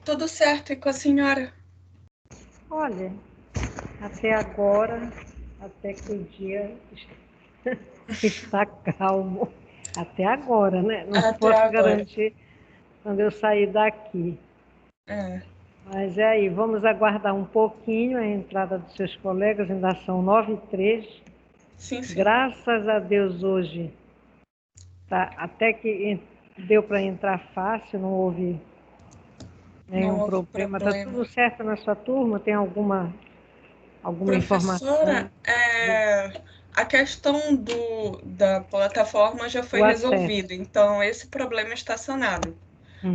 Tudo certo, e com a senhora? Olha, até agora, até que o dia está calmo. Até agora, né? Não Até posso agora. garantir quando eu sair daqui. É, Mas é aí, vamos aguardar um pouquinho a entrada dos seus colegas, ainda são 9h03. sim, sim. Graças a Deus hoje, tá, até que deu para entrar fácil, não houve Não nenhum houve problema. Está problema. tudo certo na sua turma? Tem alguma informação Professora, a questão da plataforma já foi do acesso? resolvida, então esse problema está sanado.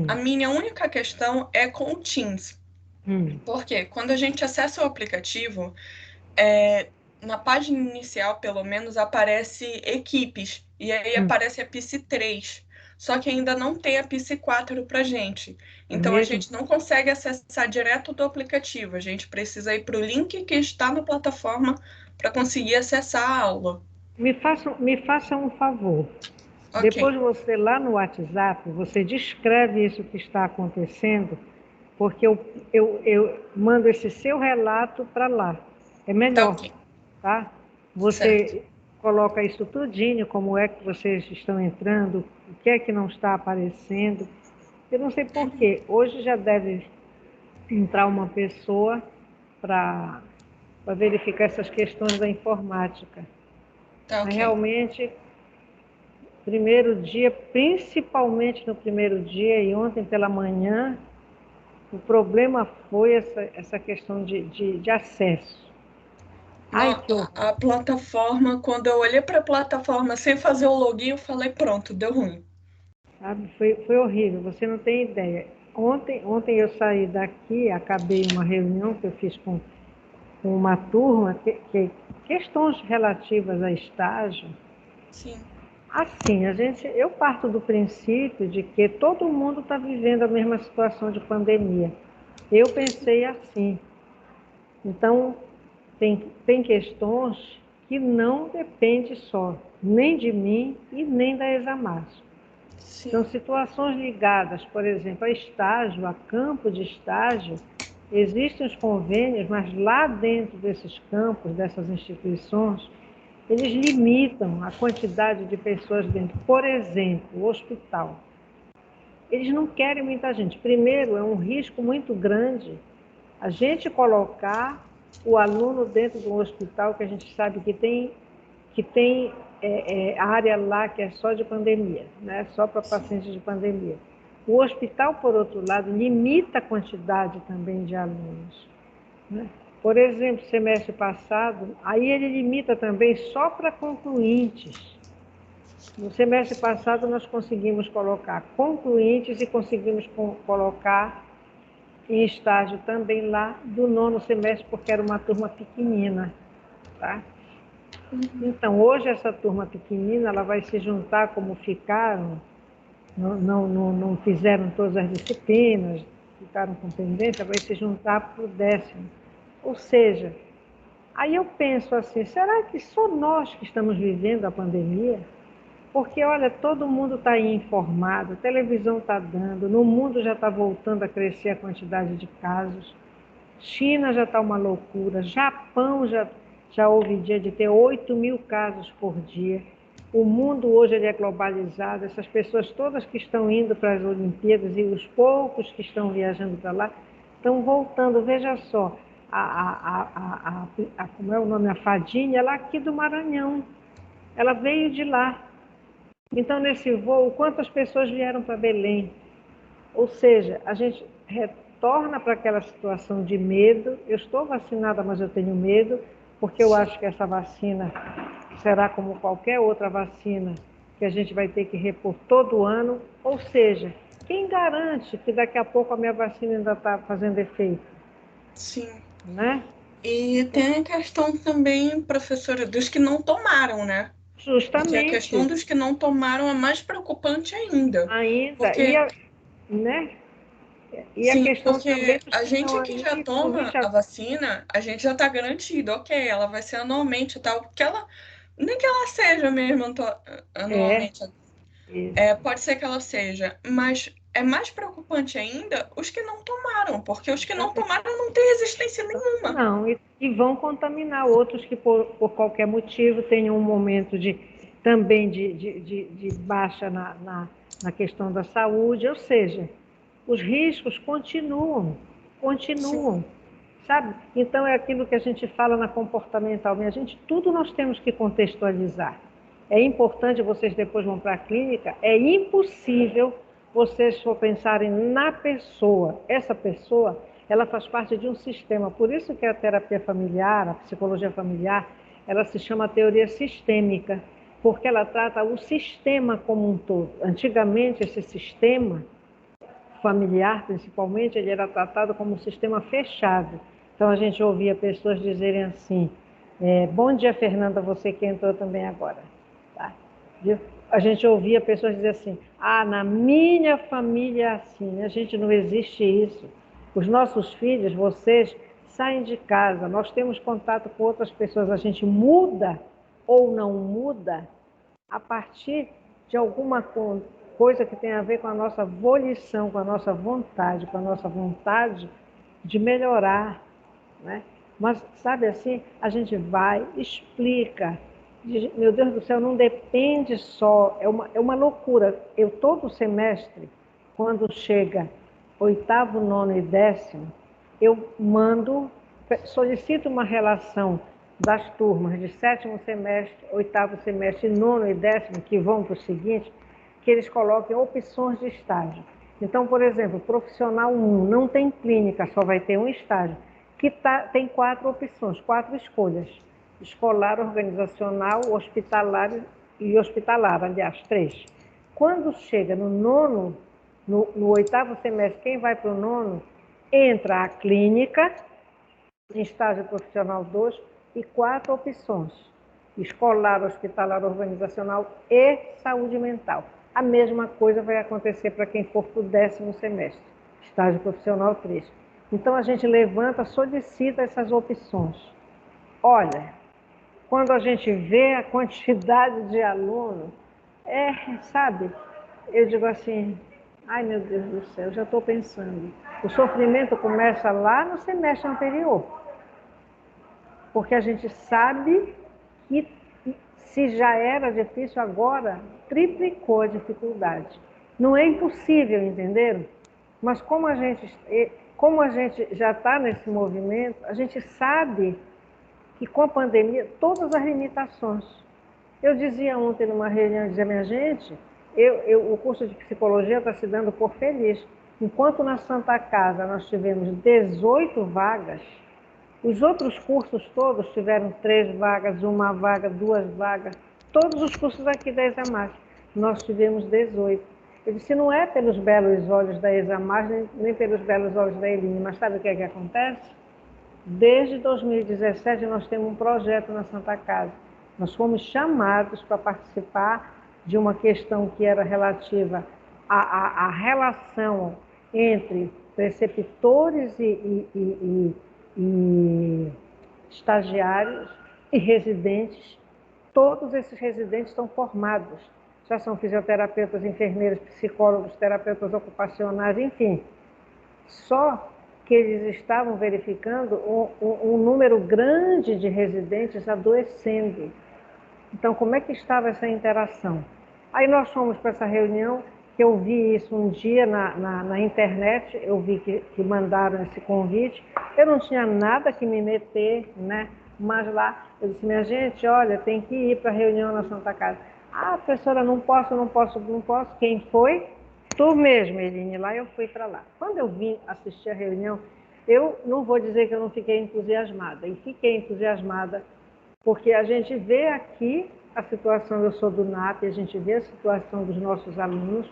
A Hum, minha única questão é com o Teams. hum, Porque quando a gente acessa o aplicativo, é, na página inicial, pelo menos, aparece equipes. E aí hum. aparece a PC 3. Só que ainda não tem a PC 4 para gente. É Então a mesmo? gente não consegue acessar direto do aplicativo. A gente precisa ir para o link que está na plataforma para conseguir acessar a aula. Me faça um favor. Ok, Depois você lá no WhatsApp, você descreve isso que está acontecendo, porque eu mando esse seu relato para lá. É tá melhor, ok, tá? certo. Você coloca isso tudinho, como é que vocês estão entrando, o que é que não está aparecendo. Eu não sei por quê. Hoje já deve entrar uma pessoa para verificar essas questões da informática. Tá Mas ok. realmente, primeiro dia, principalmente no primeiro dia e ontem pela manhã, o problema foi essa questão de acesso. Ai, Não, que horror, a plataforma, quando eu olhei para a plataforma sem fazer o login, eu falei, pronto, deu ruim. sabe? Foi horrível, você não tem ideia. Ontem eu saí daqui, acabei uma reunião que eu fiz com uma turma, questões relativas a estágio. Sim. Assim, eu parto do princípio de que todo mundo está vivendo a mesma situação de pandemia. Eu pensei assim. Então, tem questões que não dependem só, nem de mim e nem da Examarço. Então, Sim. situações ligadas, por exemplo, a estágio, a campo de estágio, existem os convênios, mas lá dentro desses campos, dessas instituições, eles limitam a quantidade de pessoas dentro. Por exemplo, o hospital. Eles não querem muita gente. Primeiro, é um risco muito grande a gente colocar o aluno dentro de um hospital que a gente sabe que tem área lá que é só de pandemia, né? Só para Sim. pacientes de pandemia. O hospital, por outro lado, limita a quantidade também de alunos, né? Por exemplo, semestre passado, aí ele limita também só para concluintes. No semestre passado, nós conseguimos colocar concluintes e conseguimos colocar em estágio também lá do nono semestre, porque era uma turma pequenina, tá? Uhum. Então, hoje essa turma pequenina, ela vai se juntar como ficaram, não fizeram todas as disciplinas, ficaram com pendência, vai se juntar para o décimo. Ou seja, aí eu penso assim, será que só nós que estamos vivendo a pandemia? Porque, olha, todo mundo está aí informado, a televisão está dando, no mundo já está voltando a crescer a quantidade de casos. China já está uma loucura, Japão já houve dia de ter 8.000 casos por dia. O mundo hoje ele é globalizado, essas pessoas todas que estão indo para as Olimpíadas e os poucos que estão viajando para lá estão voltando. Veja só, como é o nome? A Fadinha, ela é aqui do Maranhão, ela veio de lá. Então, nesse voo, quantas pessoas vieram para Belém? Ou seja, a gente retorna para aquela situação de medo. Eu estou vacinada, mas eu tenho medo, porque eu Sim. acho que essa vacina será como qualquer outra vacina, que a gente vai ter que repor todo ano. Ou seja, quem garante que daqui a pouco a minha vacina ainda está fazendo efeito, Sim. né? E tem a questão também, professora, dos que não tomaram, né? Porque a questão Justamente, dos que não tomaram é mais preocupante ainda. ainda, Porque, né? E a sim, questão também porque dos a que estão gente que já aí, pelo visto, toma já a vacina, a gente já tá garantido, ok, ela vai ser anualmente e tal, que ela, nem que ela seja mesmo é anualmente, isso. pode ser que ela seja, mas é mais preocupante preocupante ainda os que não tomaram, porque os que não tomaram não têm resistência nenhuma. Não, e vão contaminar outros que por qualquer motivo tenham um momento também de baixa na questão da saúde, ou seja, os riscos continuam, Sim. sabe? Então é aquilo que a gente fala na comportamental, minha gente, tudo nós temos que contextualizar. É importante, vocês depois vão para a clínica, é impossível vocês for pensarem na pessoa. Essa pessoa, ela faz parte de um sistema. Por isso que a terapia familiar, a psicologia familiar, ela se chama teoria sistêmica, porque ela trata o sistema como um todo. Antigamente, esse sistema familiar, principalmente, ele era tratado como um sistema fechado. Então, a gente ouvia pessoas dizerem assim, bom dia, Fernanda, você que entrou também agora. Tá? A gente ouvia pessoas dizer assim, na minha família é assim, a gente não existe isso. Os nossos filhos, vocês, saem de casa, nós temos contato com outras pessoas, a gente muda ou não muda a partir de alguma coisa que tem a ver com a nossa volição, com a nossa vontade de melhorar, né? Mas, sabe assim, a gente vai, explica. Meu Deus do céu, não depende só, é uma loucura. Eu, todo semestre, quando chega oitavo, nono e décimo, eu solicito uma relação das turmas de sétimo semestre, oitavo semestre, nono e décimo, que vão para o seguinte, que eles coloquem opções de estágio. Então, por exemplo, profissional 1 não tem clínica, só vai ter um estágio, que tem 4 opções, 4 escolhas. Escolar, organizacional, hospitalar e hospitalar, aliás, 3. Quando chega no nono, no oitavo semestre, quem vai para o nono, entra a clínica, em estágio profissional 2, e 4 opções. Escolar, hospitalar, organizacional e saúde mental. A mesma coisa vai acontecer para quem for para o 10º semestre, estágio profissional 3. Então, a gente levanta, solicita essas opções. Olha, quando a gente vê a quantidade de aluno, sabe, eu digo assim, ai meu Deus do céu, já estou pensando. O sofrimento começa lá no semestre anterior, porque a gente sabe que se já era difícil agora, triplicou a dificuldade. Não é impossível, entenderam? Mas como a gente já está nesse movimento, a gente sabe que com a pandemia, todas as limitações. Eu dizia ontem numa reunião, dizia, minha gente, o curso de psicologia está se dando por feliz. Enquanto na Santa Casa nós tivemos 18 vagas, os outros cursos todos tiveram 3 vagas, 1 vaga, 2 vagas, todos os cursos aqui da ESAMAS, nós tivemos 18. Eu disse, não é pelos belos olhos da ESAMAS, nem pelos belos olhos da Eline, mas sabe o que é que acontece? Desde 2017 nós temos um projeto na Santa Casa. Nós fomos chamados para participar de uma questão que era relativa à relação entre preceptores e estagiários e residentes. Todos esses residentes estão formados. Já são fisioterapeutas, enfermeiros, psicólogos, terapeutas ocupacionais, enfim. Só que eles estavam verificando um número grande de residentes adoecendo. Então, como é que estava essa interação? Aí nós fomos para essa reunião, que eu vi isso um dia na internet, eu vi que mandaram esse convite, eu não tinha nada que me meter, né? Mas lá, eu disse, minha gente, olha, tem que ir para a reunião na Santa Casa. Professora, não posso, quem foi? Tu mesmo, Eline, lá eu fui para lá. Quando eu vim assistir a reunião, eu não vou dizer que eu não fiquei entusiasmada, e fiquei entusiasmada, porque a gente vê aqui a situação, eu sou do NAP, a gente vê a situação dos nossos alunos.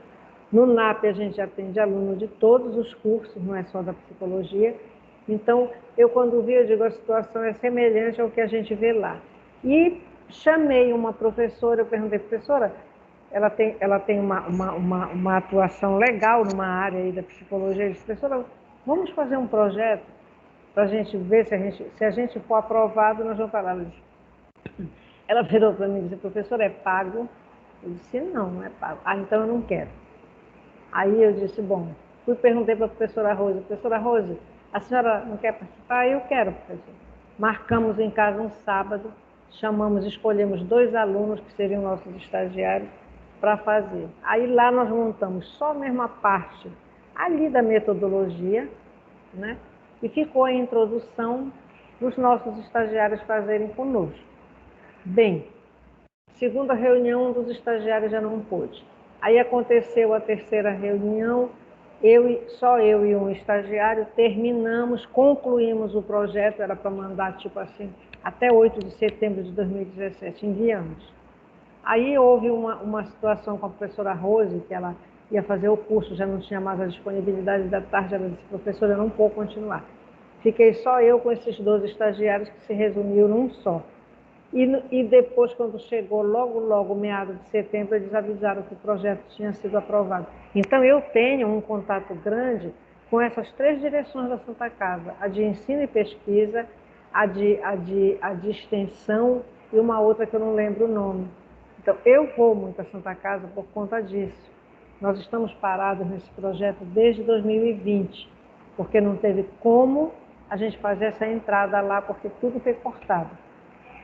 No NAP a gente atende aluno de todos os cursos, não é só da psicologia. Então, eu quando vi, eu digo, a situação é semelhante ao que a gente vê lá. E chamei uma professora, eu perguntei, professora, ela tem uma atuação legal numa área aí da psicologia. Eu disse, professora, vamos fazer um projeto para a gente ver se a gente for aprovado, nós vamos falar. Ela virou para mim e disse, professora, é pago? Eu disse, não é pago. Então eu não quero. Aí eu disse, bom, Fui perguntei para a professora Rose, a senhora não quer participar? Eu quero, professor. Marcamos em casa um sábado, escolhemos 2 alunos que seriam nossos estagiários para fazer. Aí lá nós montamos só a mesma parte ali da metodologia, né? E ficou a introdução dos nossos estagiários fazerem conosco. Bem, segunda reunião, um dos estagiários já não pôde. Aí aconteceu a terceira reunião, só eu e um estagiário terminamos, concluímos o projeto, era para mandar tipo assim, até 8 de setembro de 2017, enviamos. Aí houve uma situação com a professora Rose, que ela ia fazer o curso, já não tinha mais a disponibilidade da tarde, ela disse, professora, eu não vou continuar. Fiquei só eu com esses 12 estagiários que se resumiram num só. E depois, quando chegou logo, meados de setembro, eles avisaram que o projeto tinha sido aprovado. Então, eu tenho um contato grande com essas 3 direções da Santa Casa, a de ensino e pesquisa, a de extensão e uma outra que eu não lembro o nome. Então, eu vou muito à Santa Casa por conta disso. Nós estamos parados nesse projeto desde 2020, porque não teve como a gente fazer essa entrada lá, porque tudo foi cortado.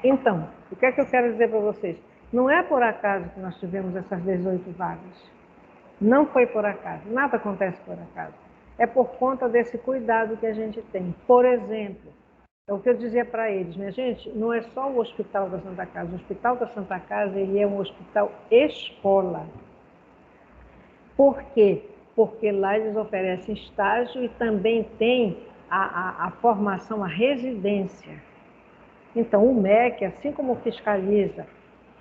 Então, o que é que eu quero dizer para vocês? Não é por acaso que nós tivemos essas 18 vagas. Não foi por acaso, nada acontece por acaso. É por conta desse cuidado que a gente tem. Por exemplo, é o que eu dizia para eles, minha gente, não é só o Hospital da Santa Casa. O Hospital da Santa Casa, ele é um hospital escola. Por quê? Porque lá eles oferecem estágio e também tem a formação, a residência. Então, o MEC, assim como fiscaliza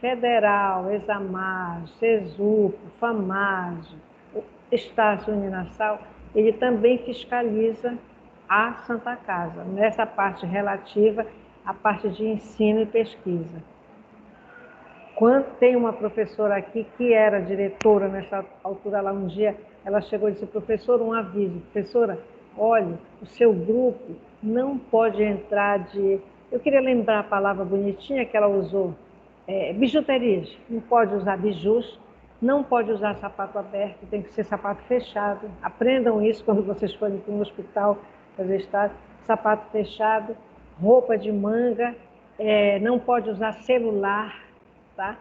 Federal, Examag, Cesup, Famag, Estácio Uninassal, ele também fiscaliza a Santa Casa, nessa parte relativa à parte de ensino e pesquisa. Quando tem uma professora aqui que era diretora nessa altura lá um dia, ela chegou e disse, professor, um aviso, professora, olha, o seu grupo não pode entrar de... Eu queria lembrar a palavra bonitinha que ela usou, bijuterias, não pode usar bijus, não pode usar sapato aberto, tem que ser sapato fechado. Aprendam isso quando vocês forem para um hospital fazer estágio, sapato fechado, roupa de manga, não pode usar celular, tá?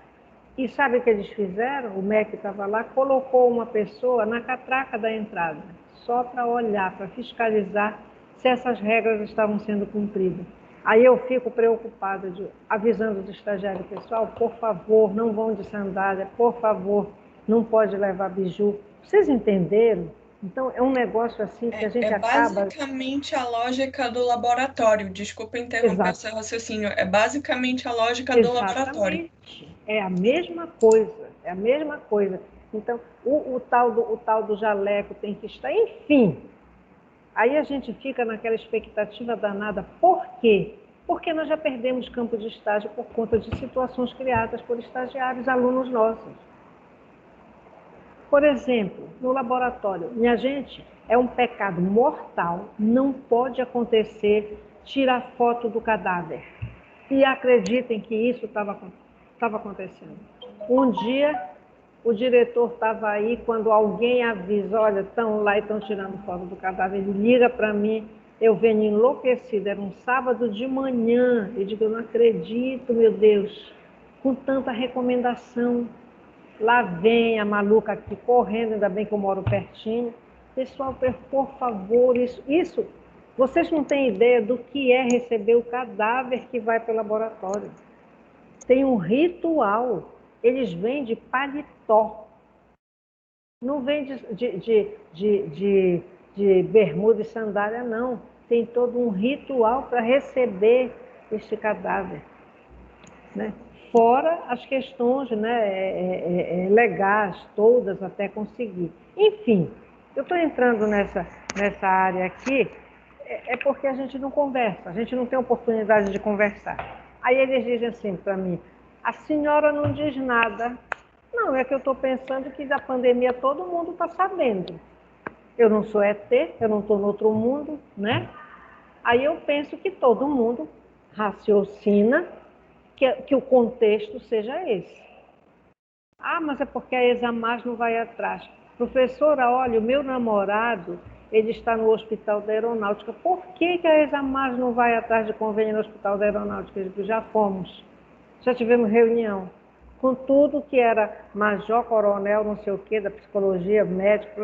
E sabe o que eles fizeram? O MEC estava lá, colocou uma pessoa na catraca da entrada, só para olhar, para fiscalizar se essas regras estavam sendo cumpridas. Aí eu fico preocupada, avisando do estagiário pessoal, por favor, não vão de sandália, por favor, não pode levar biju. Vocês entenderam? Então, é um negócio assim que a gente acaba... basicamente a lógica do laboratório. Desculpa interromper o Exato. seu raciocínio. É basicamente a lógica do laboratório. Exatamente. É a mesma coisa, é a mesma coisa. Então, o tal do jaleco tem que estar, enfim. Aí a gente fica naquela expectativa danada. Por quê? Porque nós já perdemos campo de estágio por conta de situações criadas por estagiários, alunos nossos. Por exemplo, no laboratório, minha gente, é um pecado mortal, não pode acontecer tirar foto do cadáver. E acreditem que isso estava acontecendo. Um dia, o diretor estava aí, quando alguém avisa, olha, estão lá e estão tirando foto do cadáver, ele liga para mim, eu venho enlouquecida, era um sábado de manhã, eu digo, eu não acredito, meu Deus, com tanta recomendação. Lá vem a maluca aqui correndo, ainda bem que eu moro pertinho. Pessoal, por favor, isso, vocês não têm ideia do que é receber o cadáver que vai para o laboratório. Tem um ritual, eles vêm de paletó. Não vem de bermuda e sandália, não. Tem todo um ritual para receber este cadáver, né? Fora as questões, né, legais, todas até conseguir. Enfim, eu estou entrando nessa área aqui, porque a gente não conversa, a gente não tem oportunidade de conversar. Aí eles dizem assim para mim, a senhora não diz nada. Não, é que eu estou pensando que da pandemia todo mundo está sabendo. Eu não sou ET, eu não estou no outro mundo, né? Aí eu penso que todo mundo raciocina que o contexto seja esse. Ah, mas é porque a Examag não vai atrás. Professora, olha, o meu namorado, ele está no Hospital da Aeronáutica. Por que a Examar não vai atrás de convênio no Hospital da Aeronáutica? Eu digo, já fomos, já tivemos reunião com tudo que era major, coronel, não sei o quê, da psicologia, médico,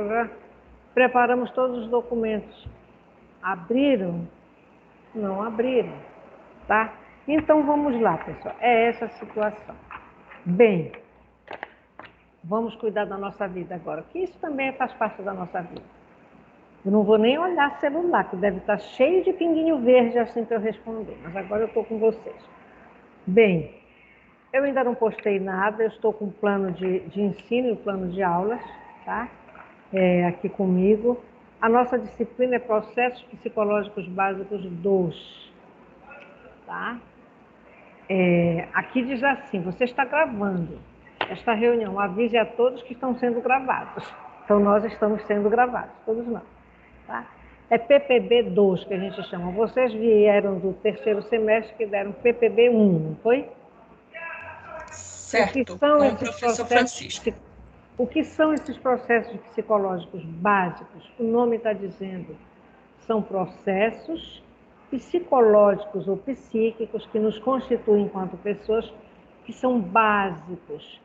preparamos todos os documentos. Abriram? Não abriram, tá? Então vamos lá, pessoal, é essa a situação. Bem, vamos cuidar da nossa vida agora, que isso também faz parte da nossa vida. Eu não vou nem olhar celular, que deve estar cheio de pinguinho verde assim para eu responder, mas agora eu estou com vocês. Bem, eu ainda não postei nada, eu estou com um plano de ensino e um plano de aulas, tá? Aqui comigo. A nossa disciplina é Processos Psicológicos Básicos 2, tá? Aqui diz assim, você está gravando esta reunião, avise a todos que estão sendo gravados. Então, nós estamos sendo gravados, todos nós. Tá? É PPB 2 que a gente chama. Vocês vieram do terceiro semestre que deram PPB 1, não foi? Certo, com o professor Francisco. O que são esses processos psicológicos básicos? O nome está dizendo, são processos psicológicos ou psíquicos que nos constituem enquanto pessoas, que são básicos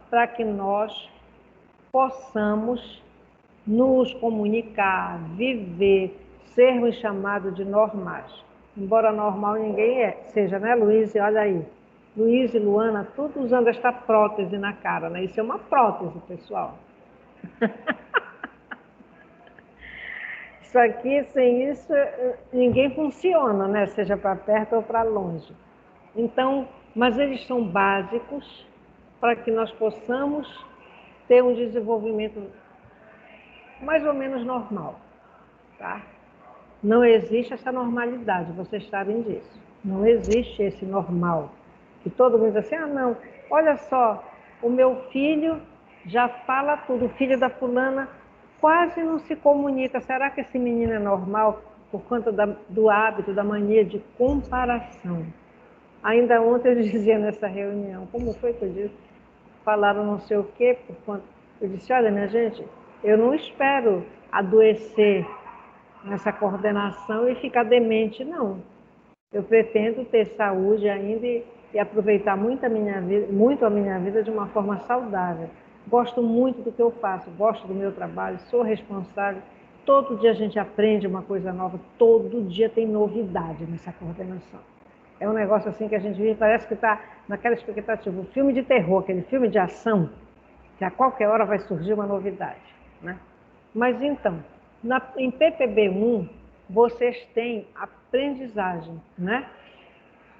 para que nós possamos nos comunicar, viver, sermos chamados de normais. Embora normal ninguém seja, né, Luiz? Olha aí. Luiz e Luana, tudo usando esta prótese na cara, né? Isso é uma prótese, pessoal. Isso aqui, sem isso, ninguém funciona, né? Seja para perto ou para longe. Então, mas eles são básicos para que nós possamos ter um desenvolvimento mais ou menos normal, tá? Não existe essa normalidade, vocês sabem disso. Não existe esse normal. Que todo mundo diz assim, ah, não, olha só, o meu filho já fala tudo, o filho da fulana quase não se comunica. Será que esse menino é normal por conta do hábito, da mania de comparação? Ainda ontem eu dizia nessa reunião, como foi que eu disse? Falaram não sei o quê, por conta... Eu disse, olha, minha gente, eu não espero adoecer nessa coordenação e ficar demente, não. Eu pretendo ter saúde ainda e aproveitar muito a minha vida de uma forma saudável. Gosto muito do que eu faço, gosto do meu trabalho, sou responsável. Todo dia a gente aprende uma coisa nova, todo dia tem novidade nessa coordenação. É um negócio assim que a gente vive, parece que está naquela expectativa. O filme de terror, aquele filme de ação, que a qualquer hora vai surgir uma novidade, né? Mas então, em PPB1, vocês têm aprendizagem, né?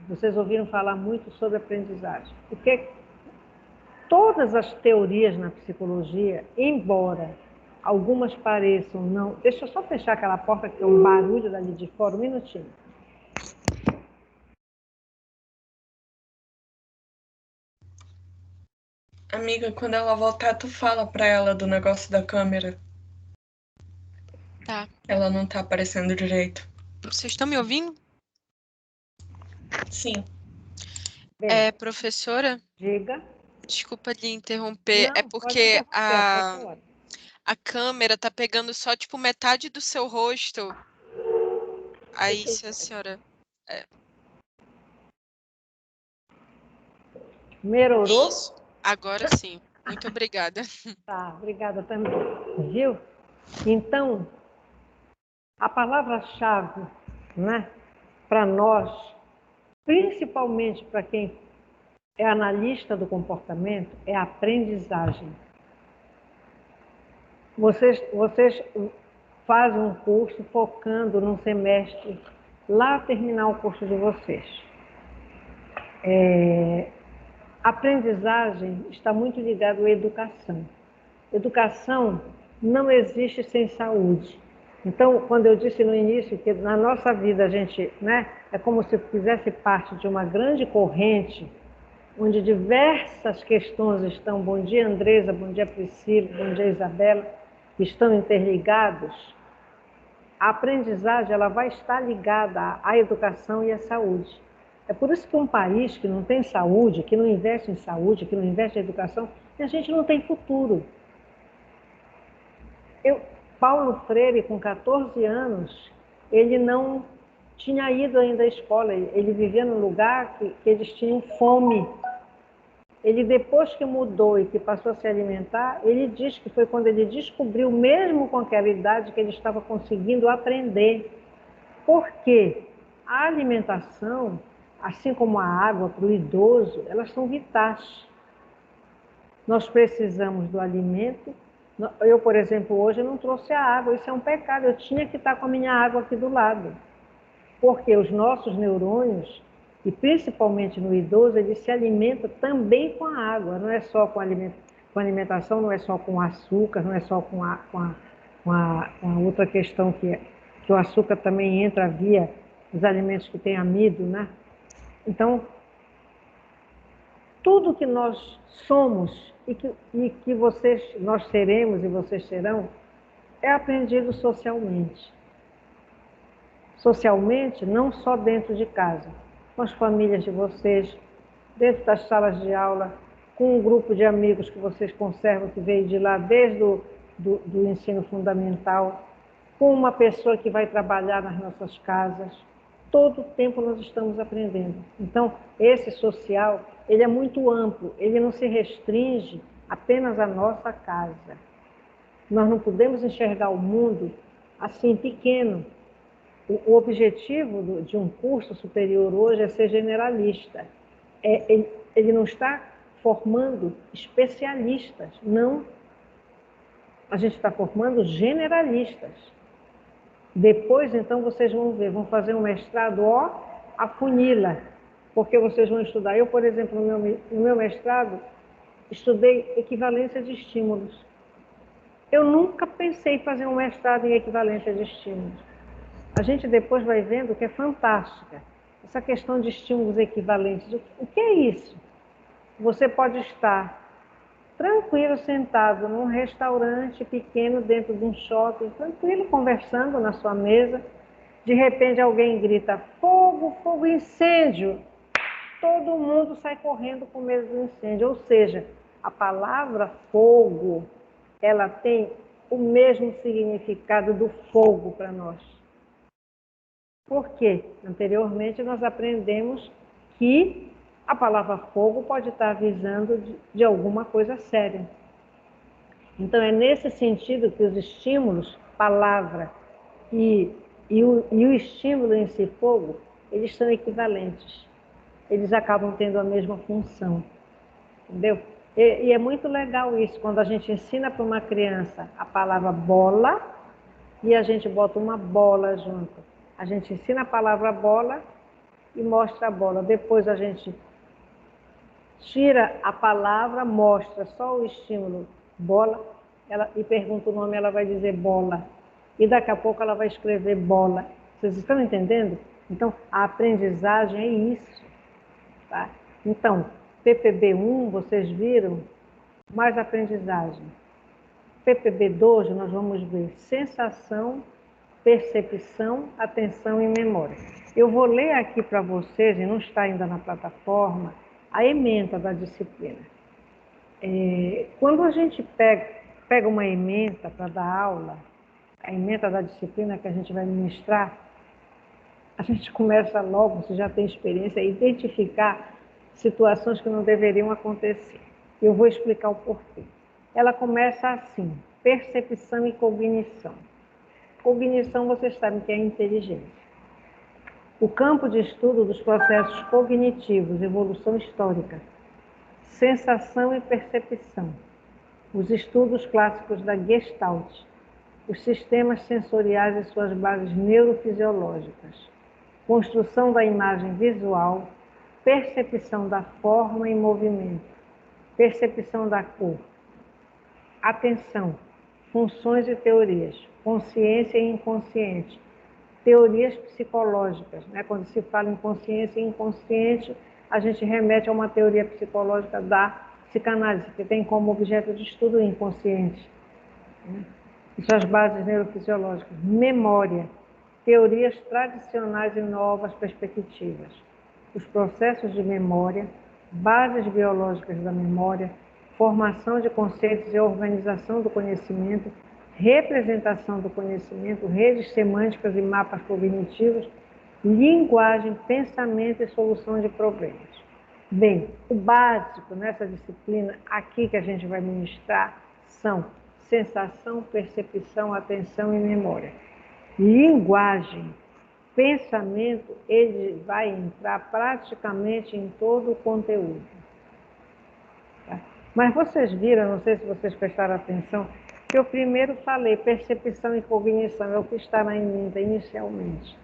Vocês ouviram falar muito sobre aprendizagem. Porque todas as teorias na psicologia, embora algumas pareçam não... Deixa eu só fechar aquela porta que tem um barulho dali de fora, um minutinho. Amiga, quando ela voltar, tu fala pra ela do negócio da câmera. Tá. Ela não tá aparecendo direito. Vocês estão me ouvindo? Sim. Bem, Professora, diga. desculpa lhe interromper. Não, É porque pode interromper, a câmera tá pegando só, tipo, metade do seu rosto. Aí, se a senhora... Melhorou? Isso. Agora sim. Muito obrigada. Tá, obrigada também. Viu? Então, a palavra-chave, né, para nós, principalmente para quem é analista do comportamento, é a aprendizagem. Vocês fazem um curso focando num semestre, lá terminar o curso de vocês. Aprendizagem está muito ligado à educação. Educação não existe sem saúde. Então, quando eu disse no início que na nossa vida a gente, né, é como se fizesse parte de uma grande corrente, onde diversas questões estão, bom dia Andresa, bom dia Priscila, bom dia Isabela, estão interligados, a aprendizagem ela vai estar ligada à educação e à saúde. É por isso que um país que não tem saúde, que não investe em saúde, que não investe em educação, a gente não tem futuro. Paulo Freire, com 14 anos, ele não tinha ido ainda à escola, ele vivia num lugar que eles tinham fome. Ele, depois que mudou e que passou a se alimentar, ele diz que foi quando ele descobriu, mesmo com aquela idade, que ele estava conseguindo aprender. Por quê? A alimentação, assim como a água para o idoso, elas são vitais. Nós precisamos do alimento. Eu, por exemplo, hoje não trouxe a água, isso é um pecado, eu tinha que estar com a minha água aqui do lado. Porque os nossos neurônios, e principalmente no idoso, ele se alimenta também com a água, não é só com a alimentação, não é só com açúcar, não é só com a outra questão que o açúcar também entra via os alimentos que têm amido, né? Então, tudo que nós somos e que nós seremos e vocês serão, é aprendido socialmente. Socialmente, não só dentro de casa, com as famílias de vocês, dentro das salas de aula, com um grupo de amigos que vocês conservam, que veio de lá desde do ensino fundamental, com uma pessoa que vai trabalhar nas nossas casas. Todo o tempo nós estamos aprendendo. Então, esse social, ele é muito amplo, ele não se restringe apenas à nossa casa. Nós não podemos enxergar o mundo assim pequeno. O objetivo de um curso superior hoje é ser generalista. Ele não está formando especialistas, não. A gente está formando generalistas. Depois, então, vocês vão ver, vão fazer um mestrado, afunila, porque vocês vão estudar. Eu, por exemplo, no meu mestrado, estudei equivalência de estímulos. Eu nunca pensei em fazer um mestrado em equivalência de estímulos. A gente depois vai vendo que é fantástica. Essa questão de estímulos equivalentes. O que é isso? Você pode estar tranquilo, sentado num restaurante pequeno dentro de um shopping, tranquilo, conversando na sua mesa. De repente alguém grita, fogo, fogo, incêndio. Todo mundo sai correndo com medo do incêndio. Ou seja, a palavra fogo, ela tem o mesmo significado do fogo para nós. Por quê? Anteriormente nós aprendemos que a palavra fogo pode estar avisando de alguma coisa séria. Então é nesse sentido que os estímulos, palavra e o estímulo em si, fogo, eles são equivalentes. Eles acabam tendo a mesma função. Entendeu? E é muito legal isso, quando a gente ensina para uma criança a palavra bola e a gente bota uma bola junto. A gente ensina a palavra bola e mostra a bola. Depois a gente tira a palavra, mostra só o estímulo bola e pergunta o nome, ela vai dizer bola. E daqui a pouco ela vai escrever bola. Vocês estão entendendo? Então, a aprendizagem é isso. Tá? Então, PPB1, vocês viram, mais aprendizagem. PPB2, nós vamos ver sensação, percepção, atenção e memória. Eu vou ler aqui para vocês, e não está ainda na plataforma, a ementa da disciplina. Quando a gente pega uma ementa para dar aula, a ementa da disciplina que a gente vai ministrar, a gente começa logo, você já tem experiência, a identificar situações que não deveriam acontecer. Eu vou explicar o porquê. Ela começa assim, percepção e cognição. Cognição, vocês sabem que é inteligência. O campo de estudo dos processos cognitivos, evolução histórica, sensação e percepção, os estudos clássicos da Gestalt, os sistemas sensoriais e suas bases neurofisiológicas, construção da imagem visual, percepção da forma e movimento, percepção da cor, atenção, funções e teorias, consciência e inconsciente, teorias psicológicas, né? Quando se fala em consciência e inconsciente, a gente remete a uma teoria psicológica da psicanálise, que tem como objeto de estudo o inconsciente. Né? E suas bases neurofisiológicas. Memória, teorias tradicionais e novas perspectivas. Os processos de memória, bases biológicas da memória, formação de conceitos e organização do conhecimento, representação do conhecimento, redes semânticas e mapas cognitivos, linguagem, pensamento e solução de problemas. Bem, o básico nessa disciplina aqui que a gente vai ministrar são sensação, percepção, atenção e memória. Linguagem, pensamento, ele vai entrar praticamente em todo o conteúdo. Tá? Mas vocês viram, não sei se vocês prestaram atenção, que eu primeiro falei percepção e cognição, é o que está na ementa inicialmente.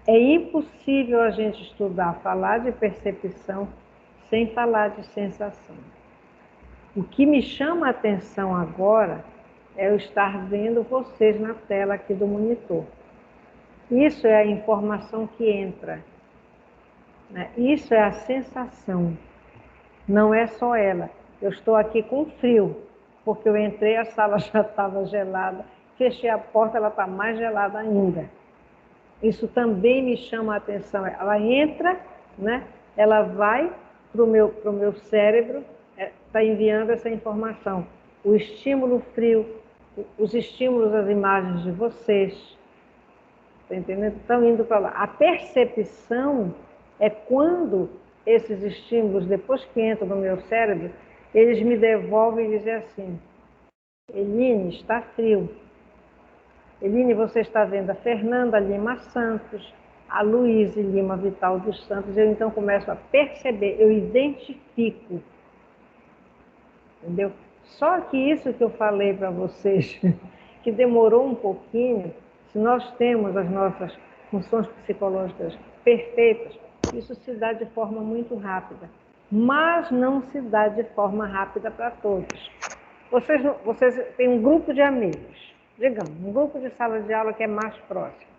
É impossível a gente estudar, falar de percepção sem falar de sensação. O que me chama a atenção agora é eu estar vendo vocês na tela aqui do monitor. Isso é a informação que entra, né? Isso é a sensação, não é só ela. Eu estou aqui com frio, porque eu entrei, a sala já estava gelada, fechei a porta, ela está mais gelada ainda. Isso também me chama a atenção. Ela entra, né? Ela vai para o meu cérebro, está enviando essa informação. O estímulo frio, os estímulos, as imagens de vocês, está entendendo? Estão indo para lá. A percepção é quando esses estímulos, depois que entram no meu cérebro, eles me devolvem e dizem assim: Eline, está frio. Eline, você está vendo a Fernanda Lima Santos, a Luíse Lima Vital dos Santos. Eu então começo a perceber, eu identifico. Entendeu? Só que isso que eu falei para vocês, que demorou um pouquinho, se nós temos as nossas funções psicológicas perfeitas, isso se dá de forma muito rápida. Mas não se dá de forma rápida para todos. Vocês têm um grupo de amigos, digamos, um grupo de sala de aula que é mais próximo.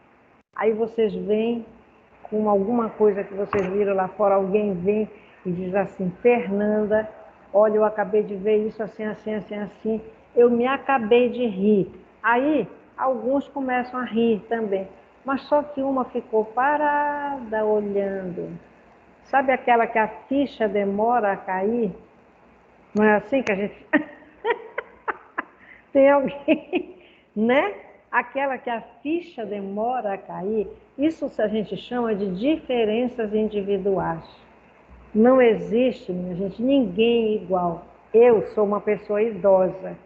Aí vocês vêm com alguma coisa que vocês viram lá fora, alguém vem e diz assim: Fernanda, olha, eu acabei de ver isso assim, assim, assim, assim, eu me acabei de rir. Aí alguns começam a rir também, mas só que uma ficou parada olhando. Sabe aquela que a ficha demora a cair? Não é assim que a gente... Tem alguém, né? Aquela que a ficha demora a cair, isso a gente chama de diferenças individuais. Não existe, minha gente, ninguém igual. Eu sou uma pessoa idosa,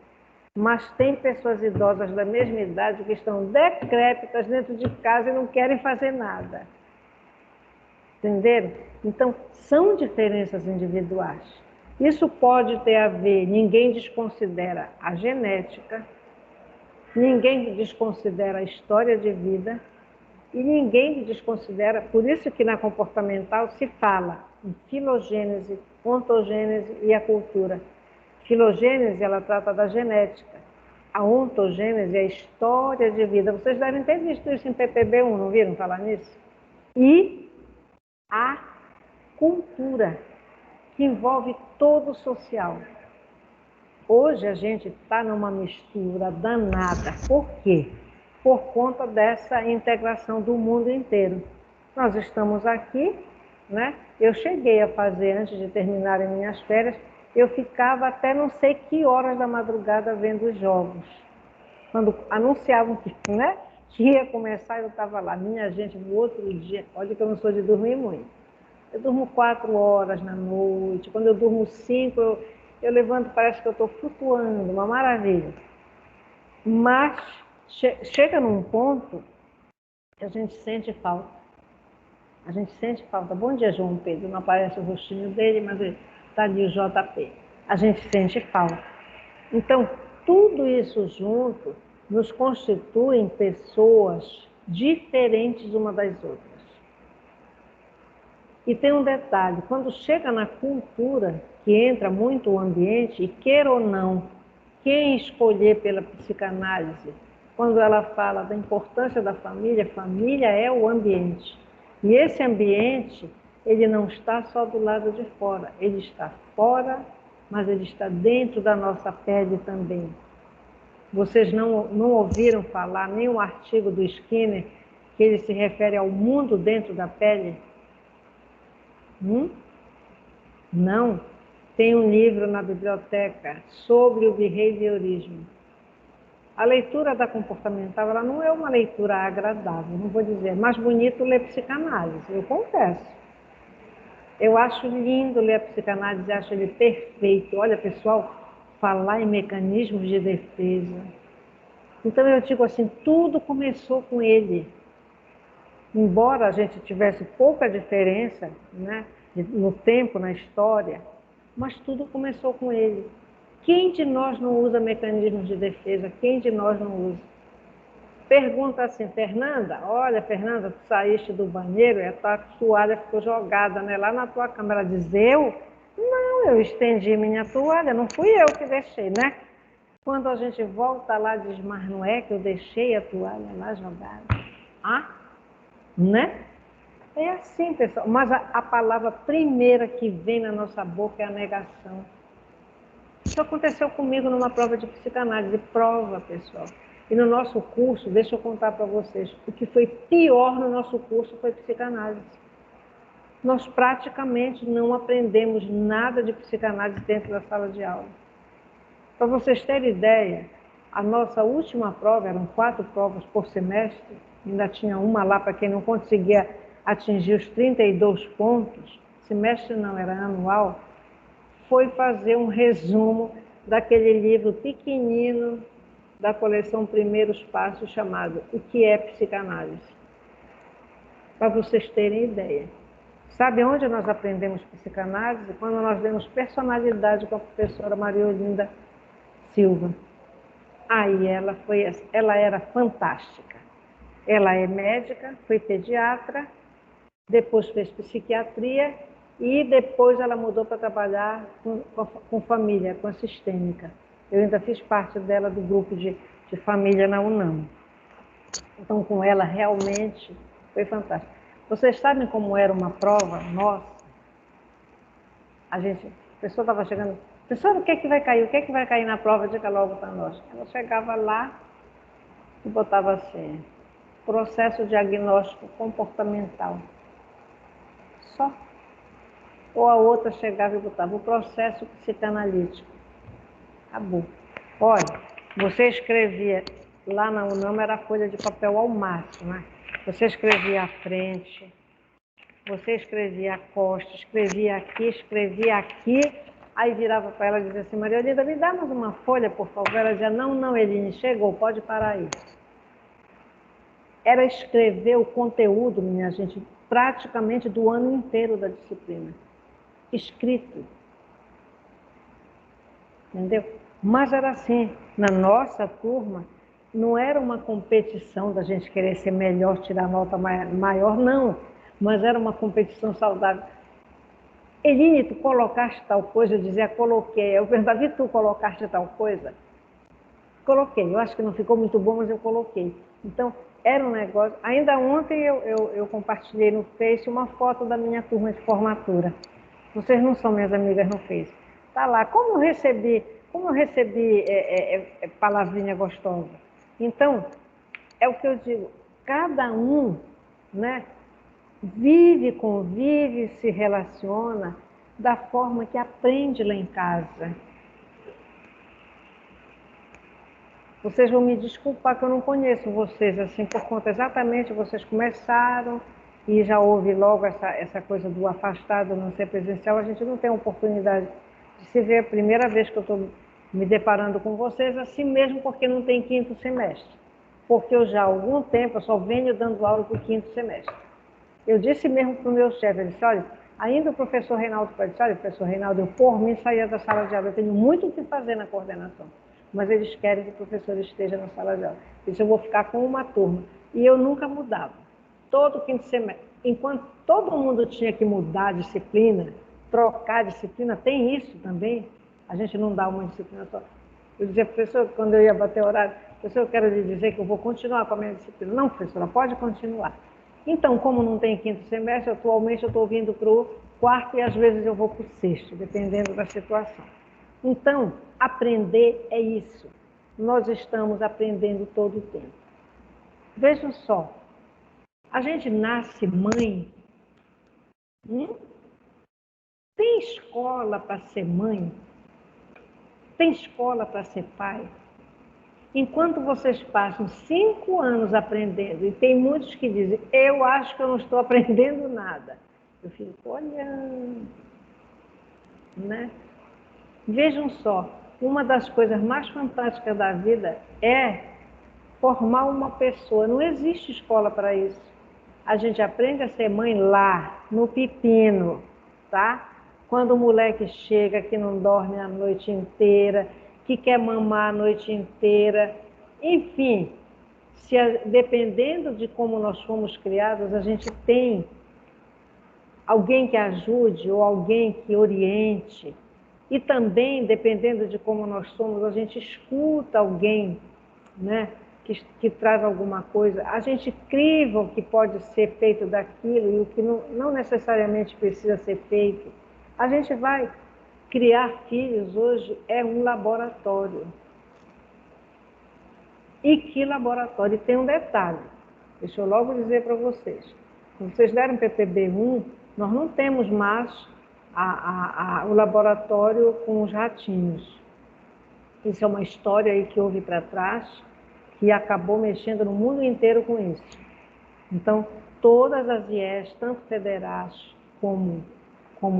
mas tem pessoas idosas da mesma idade que estão decrépitas dentro de casa e não querem fazer nada. Entenderam? Então, são diferenças individuais. Isso pode ter a ver, ninguém desconsidera a genética, ninguém desconsidera a história de vida e ninguém desconsidera, por isso que na comportamental se fala em filogênese, ontogênese e a cultura. Filogênese, ela trata da genética. A ontogênese é a história de vida. Vocês devem ter visto isso em PPB-1, não viram falar nisso? E a cultura, que envolve todo o social. Hoje a gente está numa mistura danada. Por quê? Por conta dessa integração do mundo inteiro. Nós estamos aqui, né? Eu cheguei a fazer, antes de terminarem minhas férias, eu ficava até não sei que horas da madrugada vendo os jogos. Quando anunciavam que, né, que ia começar, eu estava lá. Minha gente, no outro dia, olha que eu não sou de dormir muito. Eu durmo 4 horas na noite. Quando eu durmo 5, eu levanto, parece que eu estou flutuando, uma maravilha. Mas chega num ponto que a gente sente falta. A gente sente falta. Bom dia, João Pedro. Não aparece o rostinho dele, mas está ali o JP. A gente sente falta. Então, tudo isso junto nos constituem pessoas diferentes uma das outras. E tem um detalhe, quando chega na cultura, que entra muito o ambiente, e queira ou não, quem escolher pela psicanálise, quando ela fala da importância da família, família é o ambiente. E esse ambiente, ele não está só do lado de fora, ele está fora, mas ele está dentro da nossa pele também. Vocês não ouviram falar nenhum artigo do Skinner que ele se refere ao mundo dentro da pele? Não. Tem um livro na biblioteca sobre o behaviorismo. A leitura da comportamental, ela não é uma leitura agradável, não vou dizer. É mais bonito ler psicanálise, eu confesso. Eu acho lindo ler a psicanálise, acho ele perfeito. Olha, pessoal, falar em mecanismos de defesa. Então eu digo assim, tudo começou com ele. Embora a gente tivesse pouca diferença, né, no tempo, na história, mas tudo começou com ele. Quem de nós não usa mecanismos de defesa? Quem de nós não usa? Pergunta assim, Fernanda, olha, Fernanda, tu saíste do banheiro e a tua toalha ficou jogada, né, lá na tua cama. Ela diz, eu? Não, eu estendi minha toalha, não fui eu que deixei, né? Quando a gente volta lá, diz, mas não é que eu deixei a toalha lá jogada? Ah, né? É assim, pessoal. Mas a palavra primeira que vem na nossa boca é a negação. Isso aconteceu comigo numa prova de psicanálise. Prova, pessoal. E no nosso curso, deixa eu contar para vocês, o que foi pior no nosso curso foi psicanálise. Nós praticamente não aprendemos nada de psicanálise dentro da sala de aula. Para vocês terem ideia, a nossa última prova, eram 4 provas por semestre, ainda tinha uma lá para quem não conseguia atingir os 32 pontos, semestre não, era anual, foi fazer um resumo daquele livro pequenino da coleção Primeiros Passos, chamado O que é Psicanálise? Para vocês terem ideia. Sabe onde nós aprendemos psicanálise? Quando nós demos personalidade com a professora Maria Olinda Silva. Aí ela era fantástica. Ela é médica, foi pediatra, depois fez psiquiatria e depois ela mudou para trabalhar com família, com a sistêmica. Eu ainda fiz parte dela do grupo de família na UNAM. Então, com ela, realmente foi fantástico. Vocês sabem como era uma prova nossa? A pessoa estava chegando, professora, o que é que vai cair? O que é que vai cair na prova? Diga logo para nós. Ela chegava lá e botava assim, processo diagnóstico comportamental. Só. Ou a outra chegava e botava o processo psicanalítico. Acabou. Olha, você escrevia, lá na UNAM era folha de papel ao máximo, né? Você escrevia à frente, você escrevia a costa, escrevia aqui, aí virava para ela e dizia assim, Maria Olinda, me dá mais uma folha, por favor. Ela dizia, não, Eline, chegou, pode parar aí. Era escrever o conteúdo, minha gente, praticamente do ano inteiro da disciplina. Escrito. Entendeu? Mas era assim, na nossa turma, não era uma competição da gente querer ser melhor, tirar nota maior, não. Mas era uma competição saudável. Eline, tu colocaste tal coisa? Eu dizia, coloquei. Eu perguntava, e tu colocaste tal coisa? Coloquei. Eu acho que não ficou muito bom, mas eu coloquei. Então, era um negócio... Ainda ontem eu compartilhei no Face uma foto da minha turma de formatura. Vocês não são minhas amigas no Face. Tá lá, como eu recebi palavrinha gostosa. Então, é o que eu digo, cada um, né, vive, convive, se relaciona da forma que aprende lá em casa. Vocês vão me desculpar que eu não conheço vocês, assim, por conta exatamente, vocês começaram e já houve logo essa coisa do afastado, não ser presencial, a gente não tem oportunidade de se ver. A primeira vez que eu estou me deparando com vocês, assim mesmo porque não tem 5º semestre. Porque eu já há algum tempo, eu só venho dando aula para o 5º semestre. Eu disse mesmo para o meu chefe, ele disse, olha, ainda o professor Reinaldo pode dizer, olha, professor Reinaldo, eu por mim saía da sala de aula, eu tenho muito o que fazer na coordenação, mas eles querem que o professor esteja na sala de aula. Eu disse, eu vou ficar com uma turma. E eu nunca mudava. Todo 5º semestre, enquanto todo mundo tinha que mudar a disciplina, trocar a disciplina, tem isso também, a gente não dá uma disciplina só. Eu dizia, professor, quando eu ia bater horário, professor, eu quero lhe dizer que eu vou continuar com a minha disciplina. Não, professora, pode continuar. Então, como não tem 5º semestre, atualmente eu estou vindo para o 4º e às vezes eu vou para o 6º, dependendo da situação. Então, aprender é isso. Nós estamos aprendendo todo o tempo. Vejam só, a gente nasce mãe, tem escola para ser mãe, tem escola para ser pai. Enquanto vocês passam 5 anos aprendendo, e tem muitos que dizem, eu acho que eu não estou aprendendo nada. Eu fico olhando, né? Vejam só, uma das coisas mais fantásticas da vida é formar uma pessoa. Não existe escola para isso. A gente aprende a ser mãe lá, no pepino, tá? Quando o moleque chega que não dorme a noite inteira, que quer mamar a noite inteira, enfim, dependendo de como nós fomos criados, a gente tem alguém que ajude ou alguém que oriente. E também, dependendo de como nós somos, a gente escuta alguém, né, que traz alguma coisa. A gente criva o que pode ser feito daquilo e o que não necessariamente precisa ser feito. A gente vai criar filhos hoje é um laboratório. E que laboratório? E tem um detalhe, deixa eu logo dizer para vocês. Quando vocês deram PPB1, nós não temos mais o laboratório com os ratinhos. Isso é uma história aí que houve para trás, que acabou mexendo no mundo inteiro com isso. Então, todas as IES, tanto federais como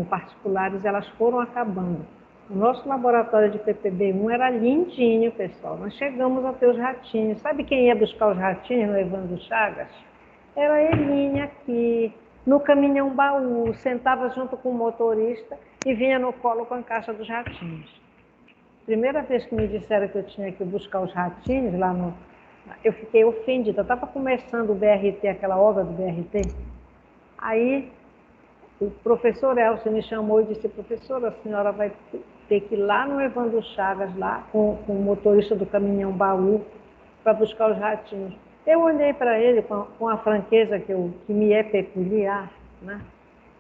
particulares, elas foram acabando. O nosso laboratório de PPB1 era lindinho, pessoal. Nós chegamos a ter os ratinhos. Sabe quem ia buscar os ratinhos no Evandro Chagas? Era a Elinha aqui, no caminhão baú, sentava junto com o motorista e vinha no colo com a caixa dos ratinhos. Primeira vez que me disseram que eu tinha que buscar os ratinhos lá no... Eu fiquei ofendida. Eu estava começando o BRT, aquela obra do BRT. Aí o professor Elcio me chamou e disse, professora, a senhora vai ter que ir lá no Evandro Chagas, lá com o motorista do caminhão baú, para buscar os ratinhos. Eu olhei para ele com a franqueza que me é peculiar, né?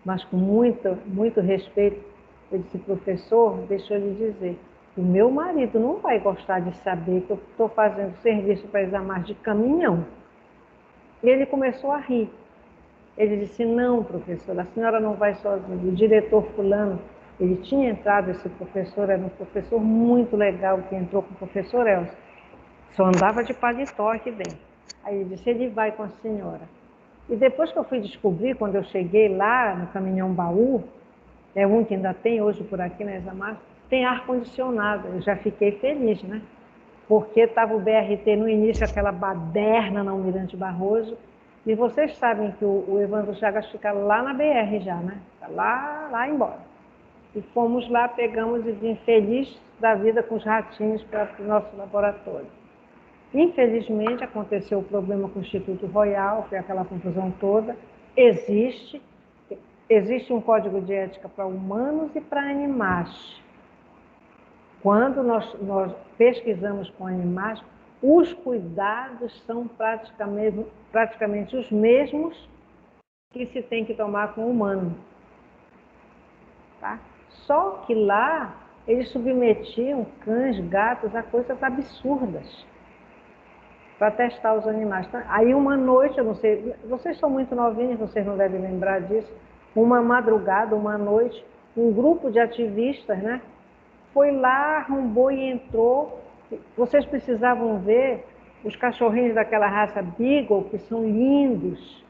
Mas com muito respeito. Eu disse, professor, deixa eu lhe dizer, o meu marido não vai gostar de saber que eu estou fazendo serviço para Isamar de caminhão. E ele começou a rir. Ele disse, não, professora, a senhora não vai sozinha. O diretor fulano, ele tinha entrado, esse professor era um professor muito legal, que entrou com o professor Elcio. Só andava de paletó aqui dentro. Aí ele disse, ele vai com a senhora. E depois que eu fui descobrir, quando eu cheguei lá no caminhão baú, é um que ainda tem hoje por aqui na Isamar, tem ar-condicionado. Eu já fiquei feliz, né? Porque estava o BRT no início, aquela baderna na Almirante Barroso, e vocês sabem que o Evandro Chagas fica lá na BR já, né? Fica lá embora. E fomos lá, pegamos e vim feliz da vida com os ratinhos para o nosso laboratório. Infelizmente, aconteceu o problema com o Instituto Royal, foi aquela confusão toda. Existe um código de ética para humanos e para animais. Quando nós pesquisamos com animais, os cuidados são praticamente os mesmos que se tem que tomar com o humano. Tá? Só que lá, eles submetiam cães, gatos a coisas absurdas para testar os animais. Aí uma noite, eu não sei, vocês são muito novinhos, vocês não devem lembrar disso, uma madrugada, uma noite, um grupo de ativistas, né, foi lá, arrombou e entrou. Vocês precisavam ver os cachorrinhos daquela raça Beagle, que são lindos,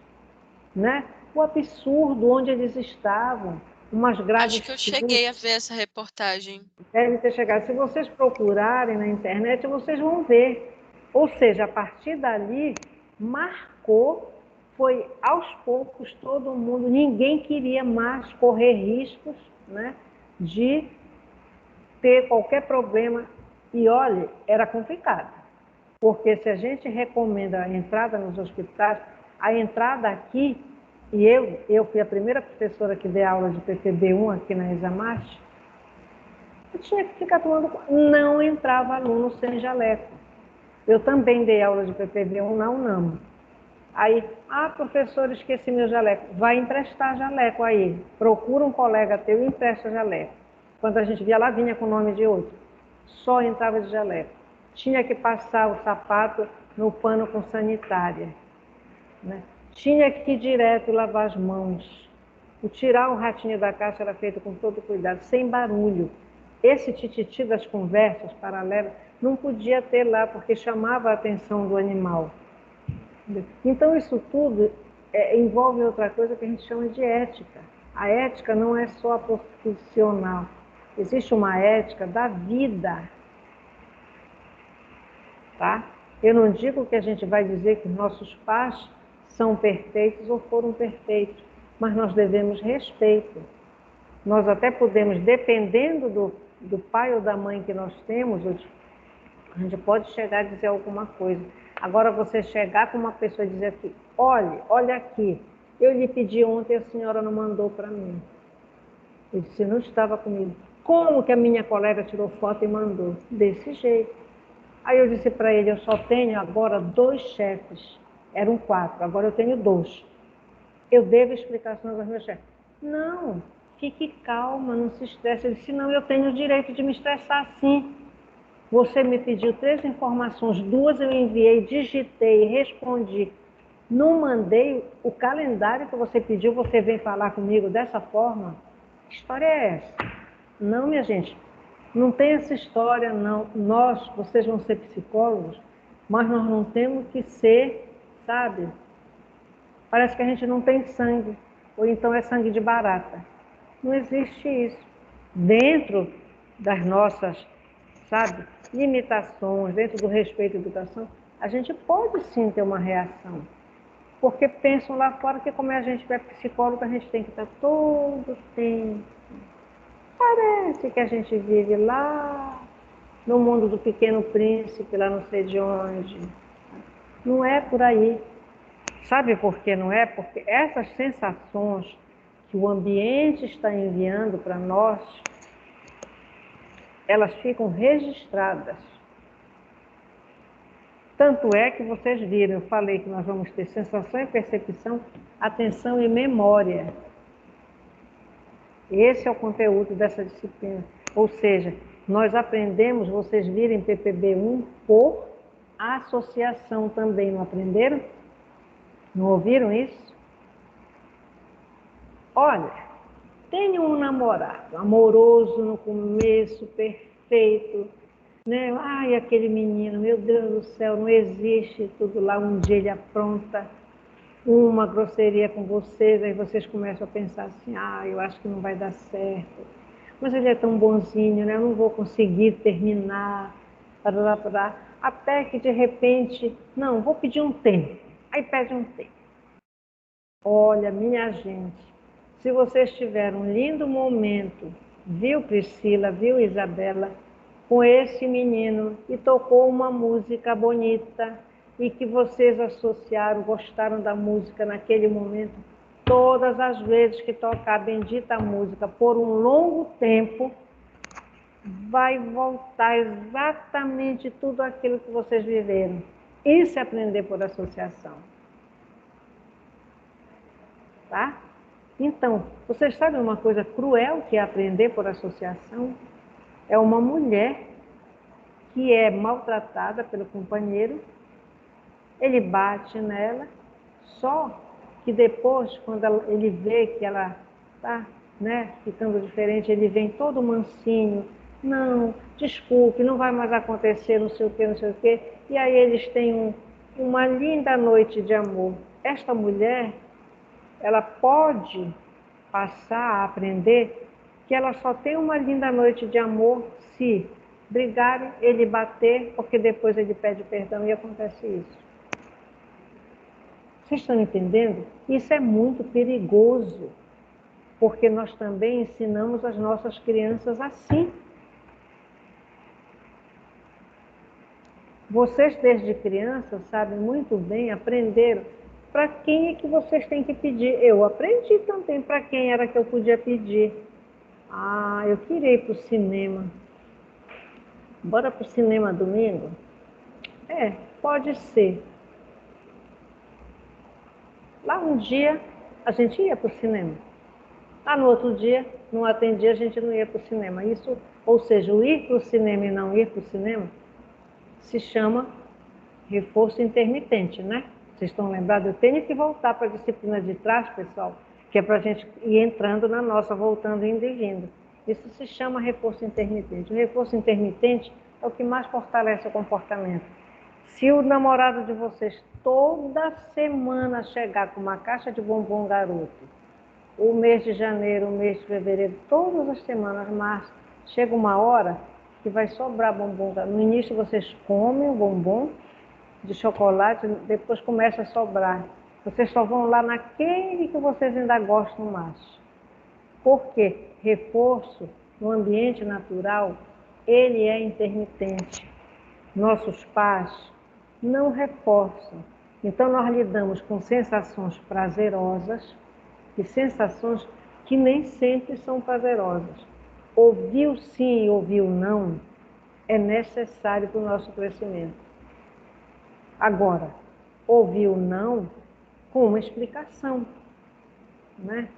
né? O absurdo onde eles estavam, umas grades... Acho que eu cheguei a ver essa reportagem. Deve ter chegado. Se vocês procurarem na internet, vocês vão ver. Ou seja, a partir dali, marcou, foi aos poucos todo mundo, ninguém queria mais correr riscos, né, de ter qualquer problema. E olha, era complicado, porque se a gente recomenda a entrada nos hospitais, a entrada aqui, e eu fui a primeira professora que dei aula de PPB1 aqui na Isamar, eu tinha que ficar tomando... Não entrava aluno sem jaleco. Eu também dei aula de PPB1 na UNAM. Aí, professor, esqueci meu jaleco. Vai emprestar jaleco aí. Procura um colega teu e empresta jaleco. Quando a gente via lá, vinha com o nome de outro. Só entrava de jaleco. Tinha que passar o sapato no pano com sanitária, né? Tinha que ir direto e lavar as mãos. O tirar o ratinho da caixa era feito com todo cuidado, sem barulho. Esse tititi das conversas paralelas não podia ter lá, porque chamava a atenção do animal. Então, isso tudo envolve outra coisa que a gente chama de ética. A ética não é só a profissional. Existe uma ética da vida. Tá? Eu não digo que a gente vai dizer que nossos pais são perfeitos ou foram perfeitos, mas nós devemos respeito. Nós até podemos, dependendo do pai ou da mãe que nós temos, a gente pode chegar a dizer alguma coisa. Agora, você chegar com uma pessoa e dizer assim, olha aqui, eu lhe pedi ontem e a senhora não mandou para mim. Eu disse, não estava comigo. Como que a minha colega tirou foto e mandou? Desse jeito. Aí eu disse para ele, eu só tenho agora 2 chefes. Eram 4, agora eu tenho 2. Eu devo explicações aos meus chefes. Não, fique calma, não se estresse. Ele disse, não, eu tenho o direito de me estressar sim. Você me pediu 3 informações, 2 eu enviei, digitei, respondi. Não mandei o calendário que você pediu, você vem falar comigo dessa forma? Que história é essa? Não, minha gente, não tem essa história, não. Vocês vão ser psicólogos, mas nós não temos que ser, sabe? Parece que a gente não tem sangue, ou então é sangue de barata. Não existe isso. Dentro das nossas, sabe, limitações, dentro do respeito à educação, a gente pode sim ter uma reação. Porque pensam lá fora que como a gente é psicólogo, a gente tem que estar todo tempo. Parece que a gente vive lá no mundo do Pequeno Príncipe, lá não sei de onde. Não é por aí. Sabe por que não é? Porque essas sensações que o ambiente está enviando para nós, elas ficam registradas. Tanto é que vocês viram, eu falei que nós vamos ter sensação e percepção, atenção e memória. Esse é o conteúdo dessa disciplina. Ou seja, nós aprendemos, vocês viram em PPB-1, por associação também, não aprenderam? Não ouviram isso? Olha, tenho um namorado amoroso no começo, perfeito, né? Ai, aquele menino, meu Deus do céu, não existe tudo lá. Um dia ele apronta uma grosseria com vocês, aí vocês começam a pensar assim, eu acho que não vai dar certo. Mas ele é tão bonzinho, né? Eu não vou conseguir terminar, até que de repente, não, vou pedir um tempo. Aí pede um tempo. Olha, minha gente, se vocês tiveram um lindo momento, viu Priscila, viu Isabela, com esse menino e tocou uma música bonita e que vocês associaram, gostaram da música naquele momento, todas as vezes que tocar a bendita música por um longo tempo, vai voltar exatamente tudo aquilo que vocês viveram. Isso é aprender por associação. Tá? Então, vocês sabem uma coisa cruel que é aprender por associação? É uma mulher que é maltratada pelo companheiro, ele bate nela, só que depois, quando ele vê que ela está, né, ficando diferente, ele vem todo mansinho, não, desculpe, não vai mais acontecer, não sei o quê, e aí eles têm uma linda noite de amor. Esta mulher, ela pode passar a aprender que ela só tem uma linda noite de amor se brigarem, ele bater, porque depois ele pede perdão e acontece isso. Vocês estão entendendo? Isso é muito perigoso, porque nós também ensinamos as nossas crianças assim. Vocês, desde criança, sabem muito bem, aprenderam para quem é que vocês têm que pedir. Eu aprendi também para quem era que eu podia pedir. Eu queria ir para o cinema. Bora para o cinema domingo? Pode ser. Lá um dia, a gente ia para o cinema. Lá no outro dia, não atendia, a gente não ia para o cinema. Isso, ou seja, o ir para o cinema e não ir para o cinema, se chama reforço intermitente, né? Vocês estão lembrados? Eu tenho que voltar para a disciplina de trás, pessoal, que é para a gente ir entrando na nossa, voltando, indo e vindo. Isso se chama reforço intermitente. O reforço intermitente é o que mais fortalece o comportamento. Se o namorado de vocês toda semana chegar com uma caixa de bombom garoto, o mês de janeiro, o mês de fevereiro, todas as semanas, março, chega uma hora que vai sobrar bombom garoto. No início vocês comem o bombom de chocolate, depois começa a sobrar. Vocês só vão lá naquele que vocês ainda gostam mais. Por quê? Reforço no ambiente natural, ele é intermitente. Nossos pais não reforçam. Então nós lidamos com sensações prazerosas e sensações que nem sempre são prazerosas. Ouvir o sim e ouvir o não é necessário para o nosso crescimento. Agora, ouvir o não com uma explicação, né?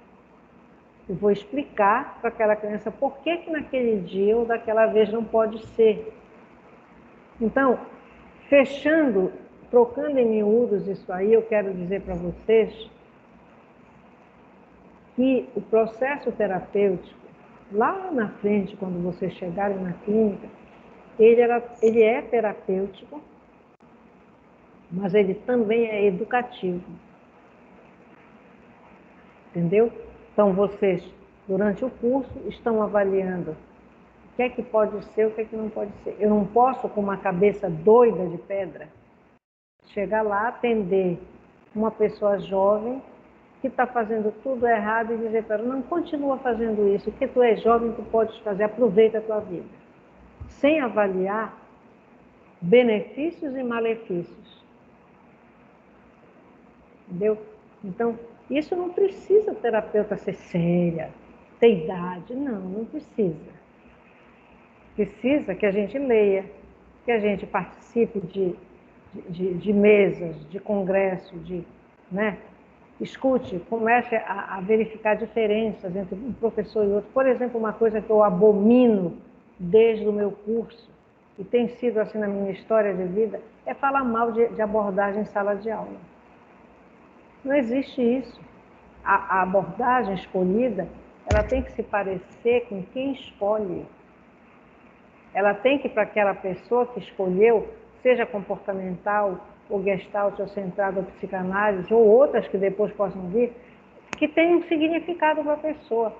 Eu vou explicar para aquela criança por que naquele dia ou daquela vez não pode ser. Então, fechando, trocando em miúdos isso aí, eu quero dizer para vocês que o processo terapêutico, lá na frente, quando vocês chegarem na clínica, ele é terapêutico, mas ele também é educativo. Entendeu? Então, vocês, durante o curso, estão avaliando o que é que pode ser, o que é que não pode ser. Eu não posso, com uma cabeça doida de pedra, chegar lá, atender uma pessoa jovem que está fazendo tudo errado e dizer para ela, não, continua fazendo isso, porque tu és jovem, tu podes fazer, aproveita a tua vida. Sem avaliar benefícios e malefícios. Entendeu? Então, isso não precisa a terapeuta ser séria, ter idade, não precisa. Precisa que a gente leia, que a gente participe de mesas, de congresso, né? Escute, comece a verificar diferenças entre um professor e outro. Por exemplo, uma coisa que eu abomino desde o meu curso, e tem sido assim na minha história de vida, é falar mal de abordagem em sala de aula. Não existe isso. A abordagem escolhida, ela tem que se parecer com quem escolhe. Ela tem que, para aquela pessoa que escolheu, seja comportamental, ou gestalt, ou centrada, ou psicanálise, ou outras que depois possam vir, que tenham um significado para a pessoa.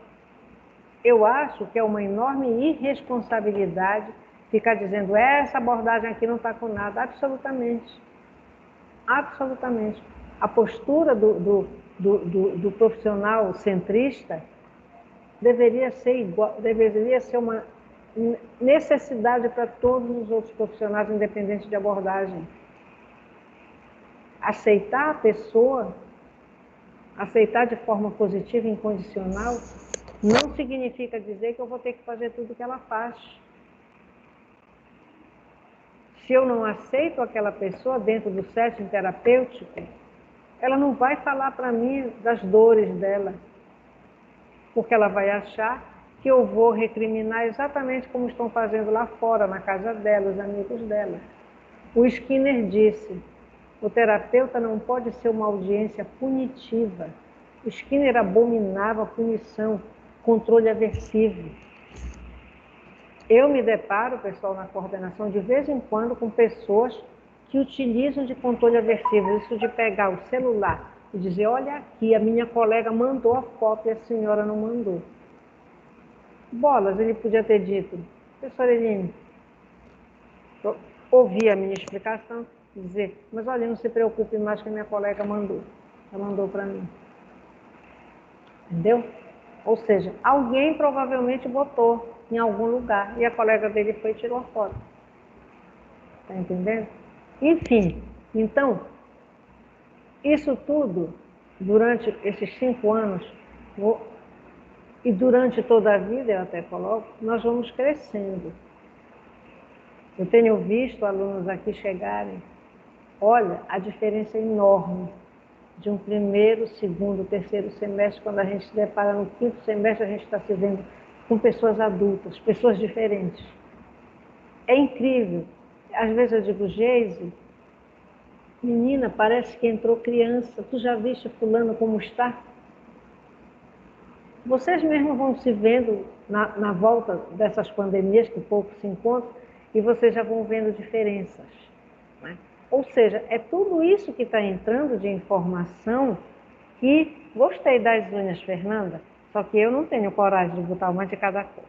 Eu acho que é uma enorme irresponsabilidade ficar dizendo, essa abordagem aqui não está com nada. Absolutamente. Absolutamente. A postura do profissional centrista deveria ser igual, deveria ser uma necessidade para todos os outros profissionais, independente de abordagem. Aceitar a pessoa, aceitar de forma positiva e incondicional, não significa dizer que eu vou ter que fazer tudo o que ela faz. Se eu não aceito aquela pessoa dentro do setting terapêutico, ela não vai falar para mim das dores dela, porque ela vai achar que eu vou recriminar exatamente como estão fazendo lá fora, na casa dela, os amigos dela. O Skinner disse, o terapeuta não pode ser uma audiência punitiva. O Skinner abominava a punição, controle aversivo. Eu me deparo, pessoal, na coordenação, de vez em quando, com pessoas que utilizam de controle aversivo, isso de pegar o celular e dizer, olha aqui, a minha colega mandou a foto e a senhora não mandou. Bolas, ele podia ter dito, professora Eline, ouvir a minha explicação, dizer, mas olha, não se preocupe mais que a minha colega mandou. Ela mandou para mim. Entendeu? Ou seja, alguém provavelmente botou em algum lugar e a colega dele foi e tirou a foto. Está entendendo? Enfim, então, isso tudo, durante esses 5 anos, e durante toda a vida, eu até coloco, nós vamos crescendo. Eu tenho visto alunos aqui chegarem, olha, a diferença é enorme de um primeiro, segundo, terceiro semestre, quando a gente se depara no 5º semestre, a gente está se vendo com pessoas adultas, pessoas diferentes. É incrível. Às vezes eu digo, Geise, menina, parece que entrou criança, tu já viste fulano como está? Vocês mesmos vão se vendo na volta dessas pandemias, que pouco se encontram, e vocês já vão vendo diferenças, né? Ou seja, é tudo isso que está entrando de informação que gostei das unhas, Fernanda, só que eu não tenho coragem de botar uma de cada cor.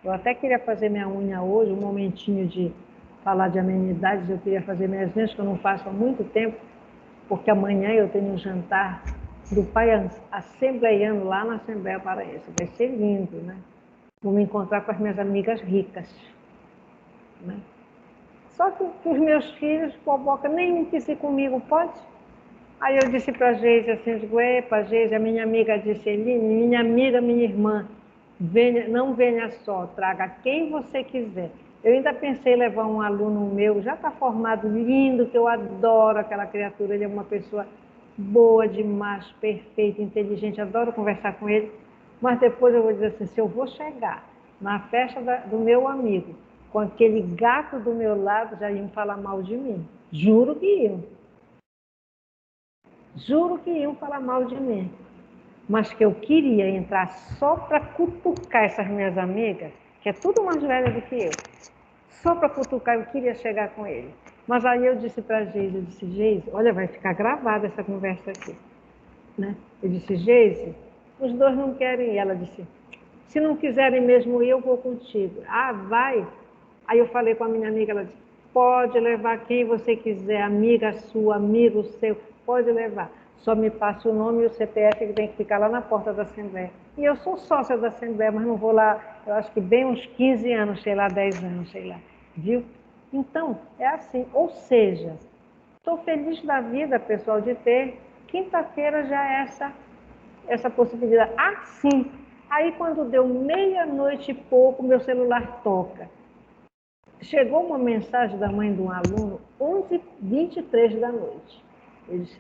Eu até queria fazer minha unha hoje, um momentinho de falar de amenidades, eu queria fazer minhas unhas, que eu não faço há muito tempo, porque amanhã eu tenho um jantar do pai assembleiano lá na Assembleia Paraense. Vai ser lindo, né? Vou me encontrar com as minhas amigas ricas, né? Só que os meus filhos, fofoca, nem quis ir comigo, pode? Aí eu disse para a Geise assim, eu digo, epa, Geise, a minha amiga disse, Eline, minha amiga, minha irmã, venha, não venha só, traga quem você quiser. Eu ainda pensei em levar um aluno meu, já está formado, lindo, que eu adoro aquela criatura, ele é uma pessoa boa demais, perfeita, inteligente, adoro conversar com ele, mas depois eu vou dizer assim, se eu vou chegar na festa do meu amigo, com aquele gato do meu lado, já iam falar mal de mim. Juro que iam. Juro que iam falar mal de mim. Mas que eu queria entrar só para cutucar essas minhas amigas, que é tudo mais velha do que eu. Só para cutucar, eu queria chegar com ele. Mas aí eu disse para a Geise, eu disse, Geise, olha, vai ficar gravada essa conversa aqui, né? Eu disse, Geise, os dois não querem ir. Ela disse, se não quiserem mesmo ir, eu vou contigo. Ah, vai. Aí eu falei com a minha amiga, ela disse, pode levar quem você quiser, amiga sua, amigo seu, pode levar. Só me passa o nome e o CPF que tem que ficar lá na porta da Assembleia. E eu sou sócia da Assembleia, mas não vou lá, eu acho que bem uns 15 anos, sei lá, 10 anos, sei lá. Viu? Então, é assim. Ou seja, estou feliz da vida, pessoal, de ter quinta-feira já essa possibilidade. Ah, sim! Aí quando deu meia-noite e pouco, meu celular toca. Chegou uma mensagem da mãe de um aluno, 11h23 da noite.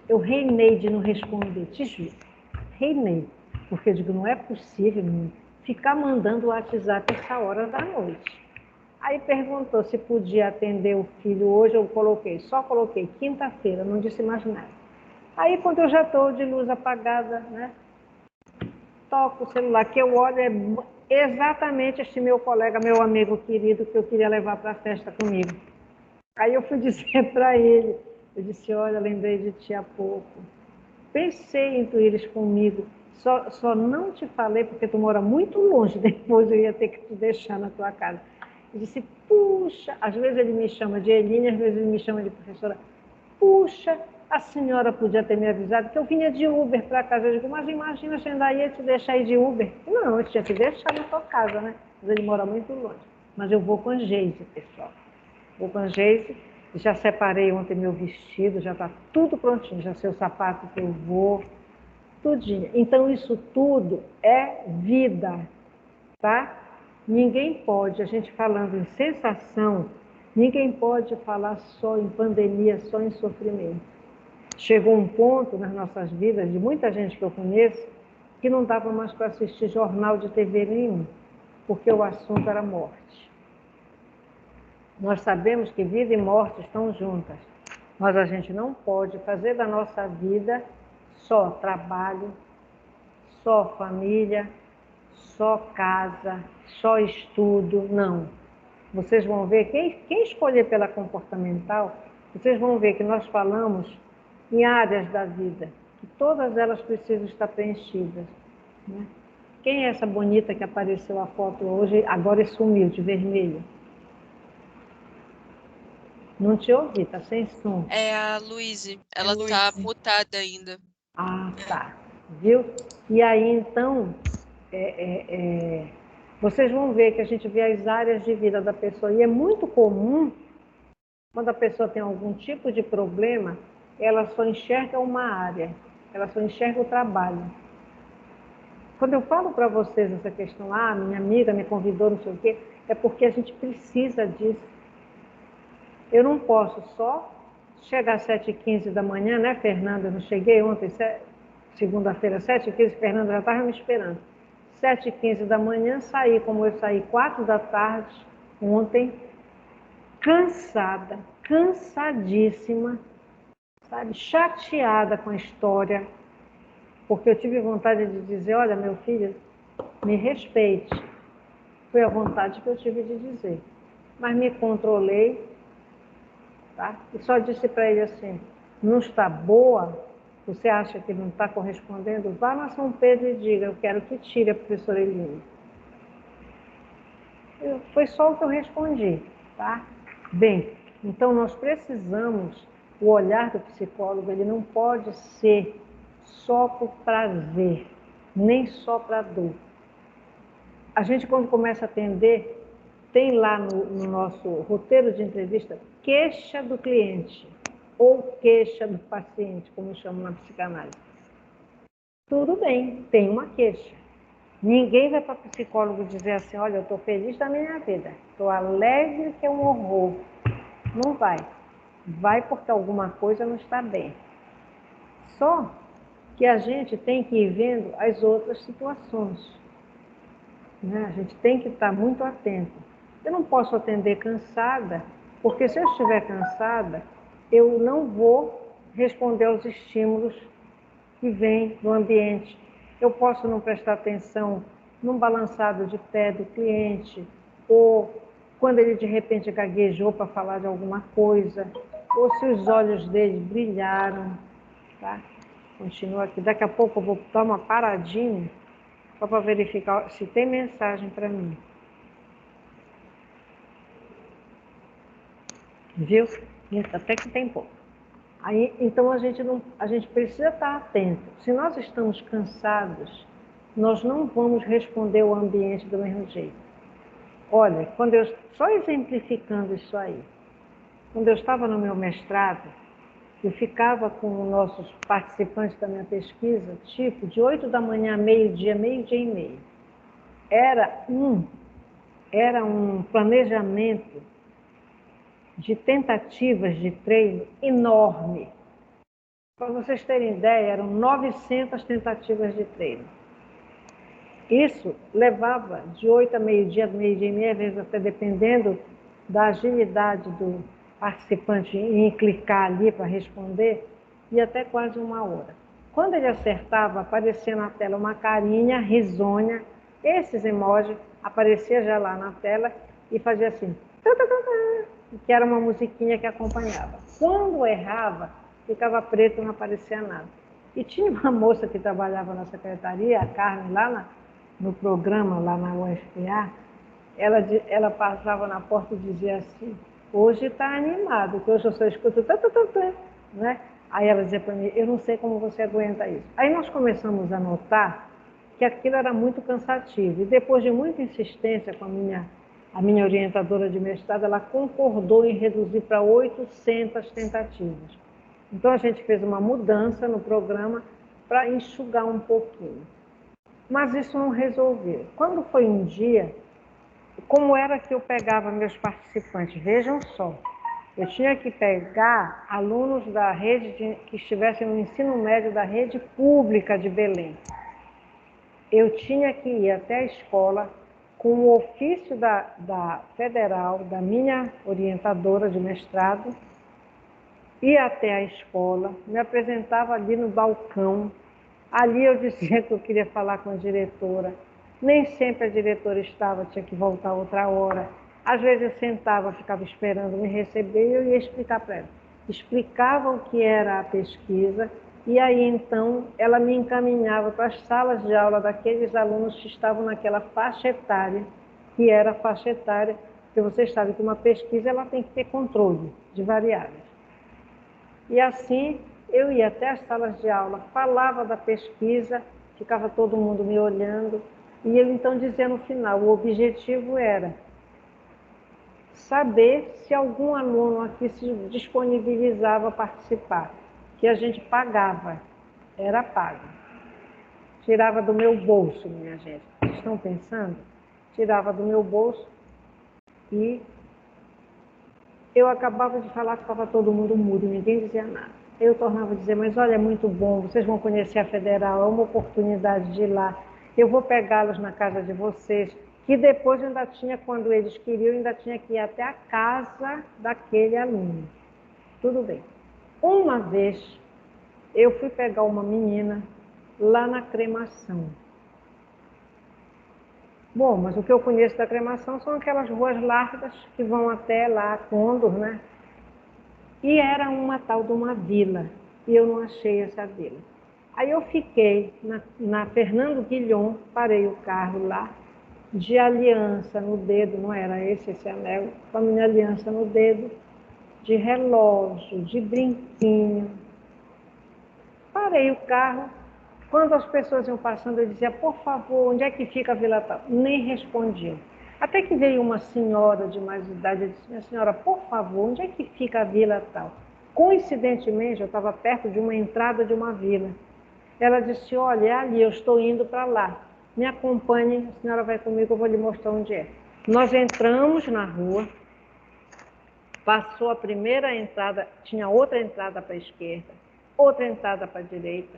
Eu reinei de não responder, te juro. Reinei. Porque eu digo, não é possível, menino, ficar mandando o WhatsApp essa hora da noite. Aí perguntou se podia atender o filho hoje, eu só coloquei quinta-feira, não disse mais nada. Aí quando eu já estou de luz apagada, né? Toco o celular, que eu olho, é exatamente este meu colega, meu amigo querido, que eu queria levar para a festa comigo. Aí eu fui dizer para ele, eu disse, olha, lembrei de ti há pouco. Pensei em tu ires comigo, só não te falei porque tu mora muito longe, depois eu ia ter que te deixar na tua casa. Eu disse, puxa, às vezes ele me chama de Eline, às vezes ele me chama de professora, puxa, a senhora podia ter me avisado que eu vinha de Uber para casa. Eu digo, mas imagina se ainda ia te deixar ir de Uber. Não, eu tinha que deixar na tua casa, né? Mas ele mora muito longe. Mas eu vou com a Geise, pessoal. Vou com a Geise, já separei ontem meu vestido, já está tudo prontinho, já sei o sapato que eu vou, tudinho. Então isso tudo é vida, tá? Ninguém pode, a gente falando em sensação, ninguém pode falar só em pandemia, só em sofrimento. Chegou um ponto nas nossas vidas, de muita gente que eu conheço, que não dava mais para assistir jornal de TV nenhum, porque o assunto era morte. Nós sabemos que vida e morte estão juntas, mas a gente não pode fazer da nossa vida só trabalho, só família, só casa, só estudo, não. Vocês vão ver, quem escolher pela comportamental, vocês vão ver que nós falamos em áreas da vida, que todas elas precisam estar preenchidas, né? Quem é essa bonita que apareceu a foto hoje, agora sumiu de vermelho? Não te ouvi, tá sem som. É a Luíse. Ela Luíse. tá mutada ainda. Ah, tá. Viu? E aí, então, vocês vão ver que a gente vê as áreas de vida da pessoa. E é muito comum, quando a pessoa tem algum tipo de problema, ela só enxerga uma área, ela só enxerga o trabalho. Quando eu falo para vocês essa questão, minha amiga me convidou, não sei o quê, é porque a gente precisa disso. Eu não posso só chegar às 7h15 da manhã, né, Fernanda? Eu não cheguei ontem, segunda-feira, 7h15, Fernanda já estava me esperando. 7h15 da manhã, saí como eu saí 4 da tarde, ontem, cansada, cansadíssima, sabe, chateada com a história, porque eu tive vontade de dizer, olha, meu filho, me respeite. Foi a vontade que eu tive de dizer. mas me controlei, tá? E só disse para ele assim, não está boa? Você acha que não está correspondendo? Vá na São Pedro e diga, eu quero que tire a professora Eline. Foi só o que eu respondi, tá? Bem, então nós precisamos, o olhar do psicólogo, ele não pode ser só por prazer, nem só para dor. A gente, quando começa a atender, tem lá no nosso roteiro de entrevista, queixa do cliente, ou queixa do paciente, como chamam na psicanálise. Tudo bem, tem uma queixa. Ninguém vai para o psicólogo dizer assim, olha, eu estou feliz da minha vida, estou alegre que é um horror. Não vai. Vai porque alguma coisa não está bem. Só que a gente tem que ir vendo as outras situações. Né? A gente tem que estar muito atento. Eu não posso atender cansada, porque se eu estiver cansada, eu não vou responder aos estímulos que vêm do ambiente. Eu posso não prestar atenção num balançado de pé do cliente, ou quando ele de repente gaguejou para falar de alguma coisa, ou se os olhos dele brilharam. Tá? Continua aqui. Daqui a pouco eu vou dar uma paradinha só para verificar se tem mensagem para mim. Viu? Até que tem pouco. Aí, então a gente precisa estar atento. Se nós estamos cansados, nós não vamos responder o ambiente do mesmo jeito. Olha, só exemplificando isso aí, quando eu estava no meu mestrado, eu ficava com os nossos participantes da minha pesquisa, tipo, de 8 da manhã a meio-dia e meio. Era um planejamento de tentativas de treino enorme. Para vocês terem ideia, eram 900 tentativas de treino. Isso levava de 8 a meio-dia e meia, às vezes até dependendo da agilidade do participante em clicar ali para responder, e até quase 1 hora. Quando ele acertava, aparecia na tela uma carinha risonha, esses emojis apareciam já lá na tela e fazia assim, que era uma musiquinha que acompanhava. Quando errava, ficava preto e não aparecia nada. E tinha uma moça que trabalhava na secretaria, a Carmen, lá no programa, lá na UFPA, ela passava na porta e dizia assim, hoje está animado, que hoje eu só escuto né? Aí ela dizia para mim, eu não sei como você aguenta isso. Aí nós começamos a notar que aquilo era muito cansativo. E depois de muita insistência com a minha orientadora de mestrado, ela concordou em reduzir para 800 tentativas. Então a gente fez uma mudança no programa para enxugar um pouquinho. Mas isso não resolveu. Quando foi um dia, como era que eu pegava meus participantes? Vejam só, eu tinha que pegar alunos da rede que estivessem no ensino médio da rede pública de Belém. Eu tinha que ir até a escola com o ofício da federal, da minha orientadora de mestrado, ia até a escola, me apresentava ali no balcão, ali eu dizia que eu queria falar com a diretora, nem sempre a diretora estava, tinha que voltar outra hora, às vezes eu sentava, ficava esperando me receber e eu ia explicar para ela. Explicava o que era a pesquisa e aí então ela me encaminhava para as salas de aula daqueles alunos que estavam naquela faixa etária, que era a faixa etária, porque vocês sabem que uma pesquisa ela tem que ter controle de variáveis. E assim eu ia até as salas de aula, falava da pesquisa, ficava todo mundo me olhando, e eu então dizia no final, o objetivo era saber se algum aluno aqui se disponibilizava a participar, que a gente pagava, era pago. Tirava do meu bolso, minha gente. Vocês estão pensando? Tirava do meu bolso e eu acabava de falar que estava todo mundo mudo, ninguém dizia nada. Eu tornava a dizer, mas olha, é muito bom, vocês vão conhecer a Federal, é uma oportunidade de ir lá, eu vou pegá-los na casa de vocês, que depois ainda tinha, quando eles queriam, ainda tinha que ir até a casa daquele aluno. Tudo bem. Uma vez, eu fui pegar uma menina lá na cremação. Bom, mas o que eu conheço da cremação são aquelas ruas largas que vão até lá, Condor, né? E era uma tal de uma vila, e eu não achei essa vila. Aí eu fiquei na Fernando Guilhom, parei o carro lá, de aliança no dedo, não era esse anel, com a minha aliança no dedo, de relógio, de brinquinho. Parei o carro, quando as pessoas iam passando, eu dizia, por favor, onde é que fica a Vila Tal? Nem respondiam. Até que veio uma senhora de mais idade, eu disse, minha senhora, por favor, onde é que fica a Vila Tal? Coincidentemente, eu estava perto de uma entrada de uma vila. Ela disse, olha, é ali, eu estou indo para lá. Me acompanhe, a senhora vai comigo, eu vou lhe mostrar onde é. Nós entramos na rua, passou a primeira entrada, tinha outra entrada para a esquerda, outra entrada para a direita.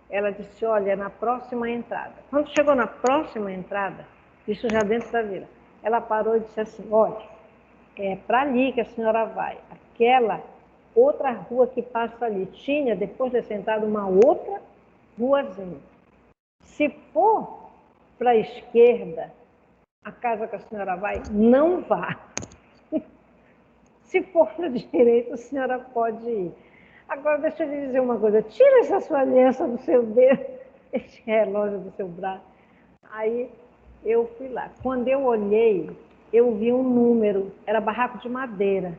Ela disse, olha, é na próxima entrada. Quando chegou na próxima entrada, isso já dentro da vila, ela parou e disse assim, olha, é para ali que a senhora vai. Aquela outra rua que passa ali, tinha, depois dessa entrada, uma outra ruazinha. Se for para a esquerda, a casa que a senhora vai, não vá. Se for para a direita, a senhora pode ir. Agora, deixa eu lhe dizer uma coisa. Tira essa sua aliança do seu dedo, esse relógio do seu braço. Aí, eu fui lá. Quando eu olhei, eu vi um número. Era barraco de madeira,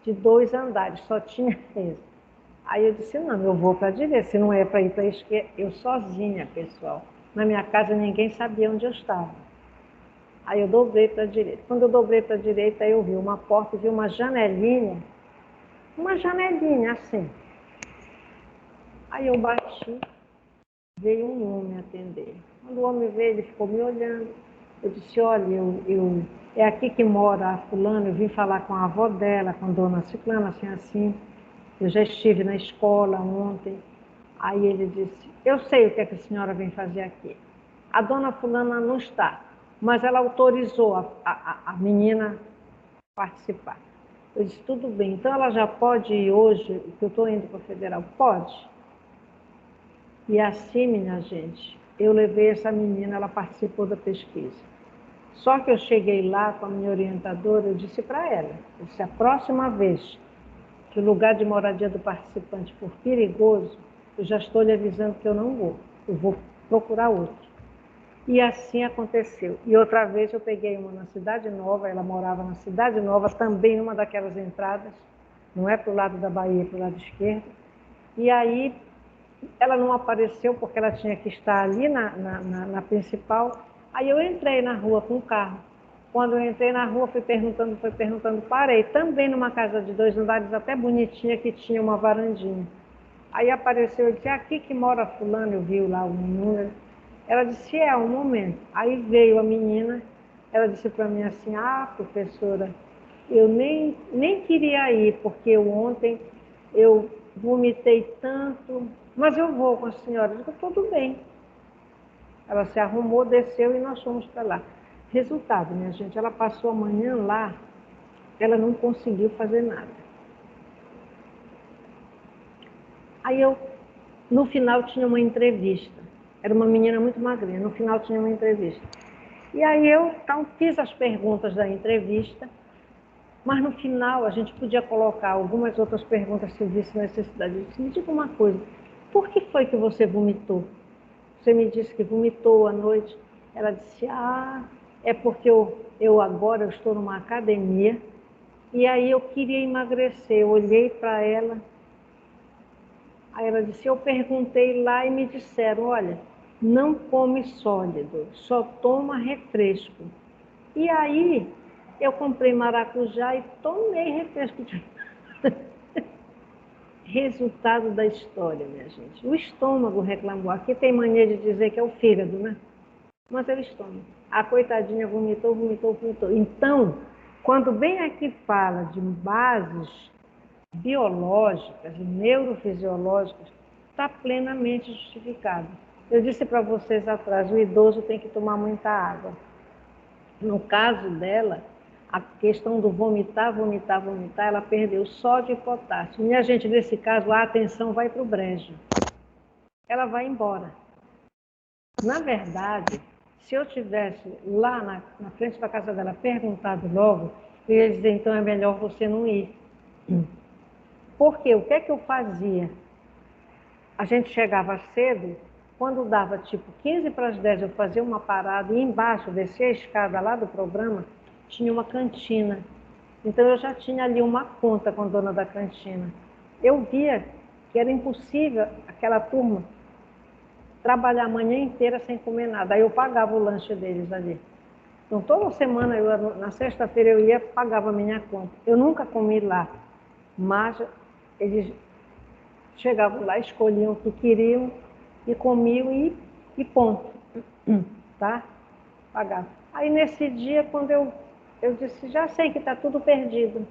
de 2 andares. Só tinha esse. Aí eu disse, não, eu vou para a direita. Se não é para ir para a esquerda, eu sozinha, pessoal. Na minha casa, ninguém sabia onde eu estava. Aí eu dobrei para a direita. Quando eu dobrei para a direita, eu vi uma porta, vi uma janelinha assim. Aí eu bati, veio um homem atender. Quando o homem veio, ele ficou me olhando. Eu disse, olha, é aqui que mora a fulana, eu vim falar com a avó dela, com a dona Ciclana, assim. Eu já estive na escola ontem. Aí ele disse, eu sei o que a senhora vem fazer aqui. A dona fulana não está, mas ela autorizou a menina participar. Eu disse, tudo bem, então ela já pode ir hoje, que eu estou indo para a Federal? Pode. E assim, minha gente, eu levei essa menina, ela participou da pesquisa. Só que eu cheguei lá com a minha orientadora, eu disse para ela, eu disse, a próxima vez que o lugar de moradia do participante for perigoso, eu já estou lhe avisando que eu não vou, eu vou procurar outro. E assim aconteceu. E outra vez eu peguei uma na Cidade Nova, ela morava na Cidade Nova, também numa daquelas entradas, não é para o lado da Bahia, é para o lado esquerdo. E aí ela não apareceu porque ela tinha que estar ali na principal. Aí eu entrei na rua com o carro. Quando eu entrei na rua, fui perguntando, parei. Também numa casa de 2 andares, até bonitinha, que tinha uma varandinha. Aí apareceu, eu disse, aqui que mora fulano, eu vi lá o número. Ela disse, um momento. Aí veio a menina, ela disse para mim assim, professora, eu nem queria ir, porque ontem eu vomitei tanto, mas eu vou com a senhora. Eu disse, tudo bem. Ela se arrumou, desceu e nós fomos para lá. Resultado, minha gente, ela passou a manhã lá, ela não conseguiu fazer nada. Aí no final tinha uma entrevista. Era uma menina muito magrinha, no final tinha uma entrevista. E aí então, fiz as perguntas da entrevista, mas no final a gente podia colocar algumas outras perguntas se visse necessidade. Eu disse, me diga uma coisa, por que foi que você vomitou? Você me disse que vomitou à noite. Ela disse, é porque eu agora estou numa academia e aí eu queria emagrecer. Eu olhei para ela, aí ela disse, eu perguntei lá e me disseram, olha, não come sólido, só toma refresco. E aí eu comprei maracujá e tomei refresco de... Resultado da história, minha gente. O estômago reclamou. Aqui tem mania de dizer que é o fígado, né? Mas é o estômago. A coitadinha vomitou. Então, quando bem aqui fala de bases biológicas e neurofisiológicas, está plenamente justificado. Eu disse para vocês atrás, o idoso tem que tomar muita água. No caso dela, a questão do vomitar, ela perdeu sódio e potássio. Minha gente, nesse caso, a atenção vai para o brejo. Ela vai embora. Na verdade, Se eu tivesse lá na frente da casa dela perguntado logo, eu ia dizer, então é melhor você não ir. Porque o que é que eu fazia? A gente chegava cedo, quando dava tipo 15 para as 10, eu fazia uma parada e embaixo, descia a escada lá do programa, tinha uma cantina. Então eu já tinha ali uma conta com a dona da cantina. Eu via que era impossível aquela turma trabalhar a manhã inteira sem comer nada. Aí eu pagava o lanche deles ali. Então toda semana, na sexta-feira eu ia, pagava a minha conta. Eu nunca comi lá, mas eles chegavam lá, escolhiam o que queriam e comiam e ponto, tá? Pagava. Aí nesse dia, quando eu disse, já sei que está tudo perdido,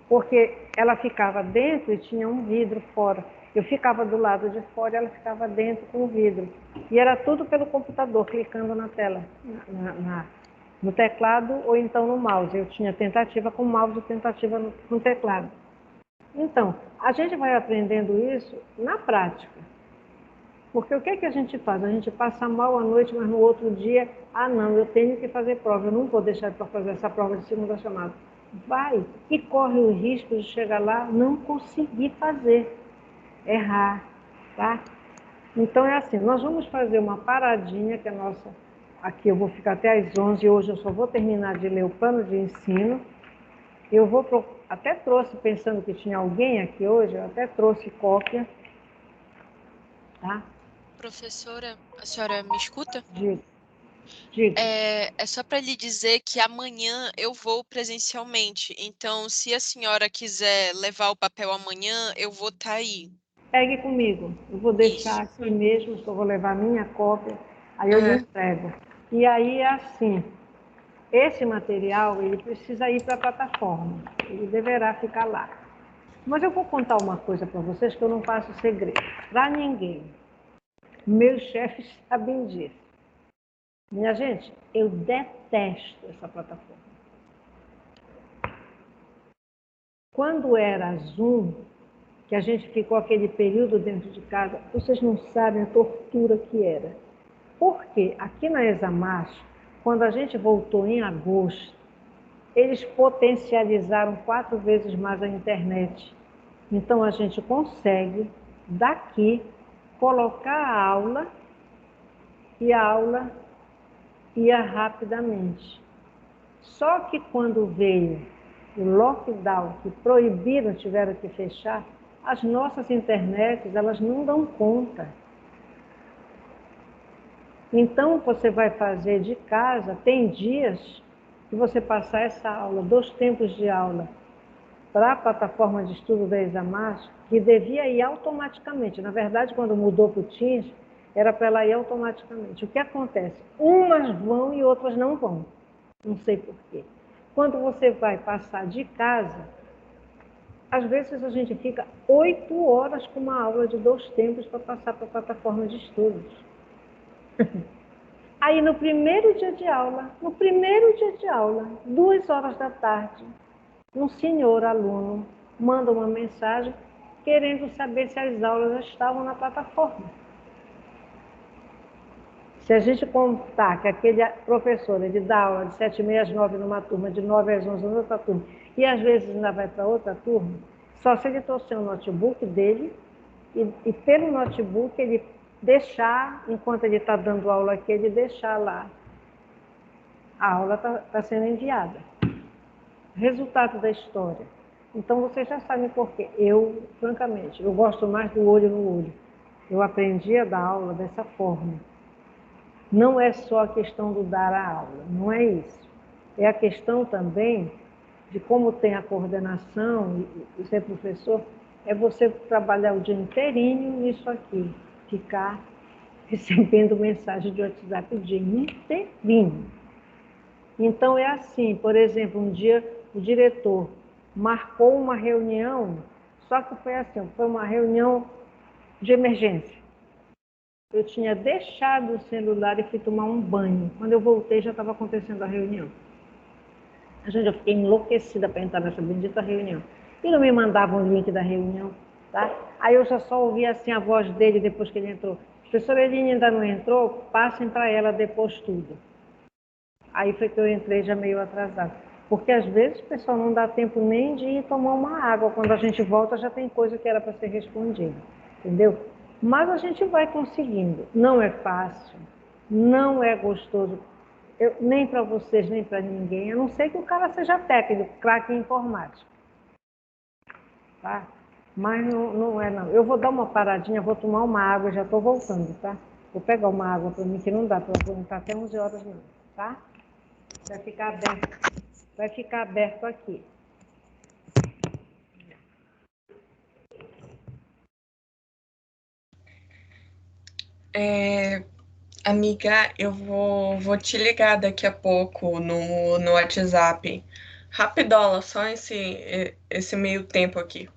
porque ela ficava dentro e tinha um vidro fora. Eu ficava do lado de fora e ela ficava dentro com o vidro. E era tudo pelo computador, clicando na tela, no teclado ou então no mouse. Eu tinha tentativa com mouse e tentativa no teclado. Então, a gente vai aprendendo isso na prática. Porque o que é que a gente faz? A gente passa mal à noite, mas no outro dia, não, eu tenho que fazer prova, eu não vou deixar para fazer essa prova de segunda chamada. Vai e corre o risco de chegar lá, não conseguir fazer, errar, tá? Então é assim, nós vamos fazer uma paradinha, que é nossa, aqui eu vou ficar até às 11, hoje eu só vou terminar de ler o plano de ensino. Eu até trouxe, pensando que tinha alguém aqui hoje, eu até trouxe cópia, tá? Professora, a senhora me escuta? Diga. É só para lhe dizer que amanhã eu vou presencialmente. Então, se a senhora quiser levar o papel amanhã, eu vou estar aí. Pegue comigo. Eu vou deixar Isso. aqui mesmo, só vou levar minha cópia, aí eu lhe É. entrego. E aí é assim, esse material, ele precisa ir para a plataforma. Ele deverá ficar lá. Mas eu vou contar uma coisa para vocês que eu não faço segredo para ninguém. Meus chefes sabem disso. Minha gente, eu detesto essa plataforma. Quando era Zoom, que a gente ficou aquele período dentro de casa, vocês não sabem a tortura que era. Porque aqui na Examas, quando a gente voltou em agosto, eles potencializaram 4 vezes mais a internet. Então a gente consegue, daqui, colocar a aula e a aula ia rapidamente. Só que quando veio o lockdown, que proibiram, tiveram que fechar, as nossas internets, elas não dão conta. Então, você vai fazer de casa, tem dias que você passar essa aula, 2 tempos de aula, para a plataforma de estudo da Examas, que devia ir automaticamente. Na verdade, quando mudou para o Teams, era para ela ir automaticamente. O que acontece? Umas vão e outras não vão. Não sei por quê. Quando você vai passar de casa, às vezes a gente fica 8 horas com uma aula de 2 tempos para passar para a plataforma de estudos. Aí no primeiro dia de aula, 2 horas da tarde, um senhor aluno manda uma mensagem querendo saber se as aulas já estavam na plataforma. Se a gente contar que aquele professor ele dá aula de 7h30 às 9 numa turma, de 9 às 11 noutra turma, e às vezes ainda vai para outra turma, só se ele trouxer o notebook dele e pelo notebook ele deixar, enquanto ele está dando aula aqui, ele deixar lá. A aula está sendo enviada. Resultado da história. Então vocês já sabem por quê. Eu, francamente, eu gosto mais do olho no olho. Eu aprendi a dar aula dessa forma. Não é só a questão do dar a aula, não é isso. É a questão também de como tem a coordenação e ser professor, é você trabalhar o dia inteirinho nisso aqui, ficar recebendo mensagem de WhatsApp o dia inteirinho. Então é assim, por exemplo, um dia o diretor marcou uma reunião, só que foi assim, foi uma reunião de emergência. Eu tinha deixado o celular e fui tomar um banho. Quando eu voltei, já estava acontecendo a reunião. Eu fiquei enlouquecida para entrar nessa bendita reunião. E não me mandavam o link da reunião, tá? Aí eu já só ouvia assim a voz dele depois que ele entrou. Professora Eline ainda não entrou? Passem para ela depois tudo. Aí foi que eu entrei já meio atrasada. Porque às vezes o pessoal não dá tempo nem de ir tomar uma água. Quando a gente volta já tem coisa que era para ser respondida. Entendeu? Mas a gente vai conseguindo. Não é fácil, não é gostoso. Nem para vocês, nem para ninguém. A não ser que o cara seja técnico, craque em informática. Tá? Mas não é não. Eu vou dar uma paradinha, vou tomar uma água, já estou voltando, tá? Vou pegar uma água para mim que não dá para aguentar até 11 horas não, tá? Vai ficar aberto aqui. Amiga, eu vou te ligar daqui a pouco no WhatsApp. Rapidola, só esse meio tempo aqui.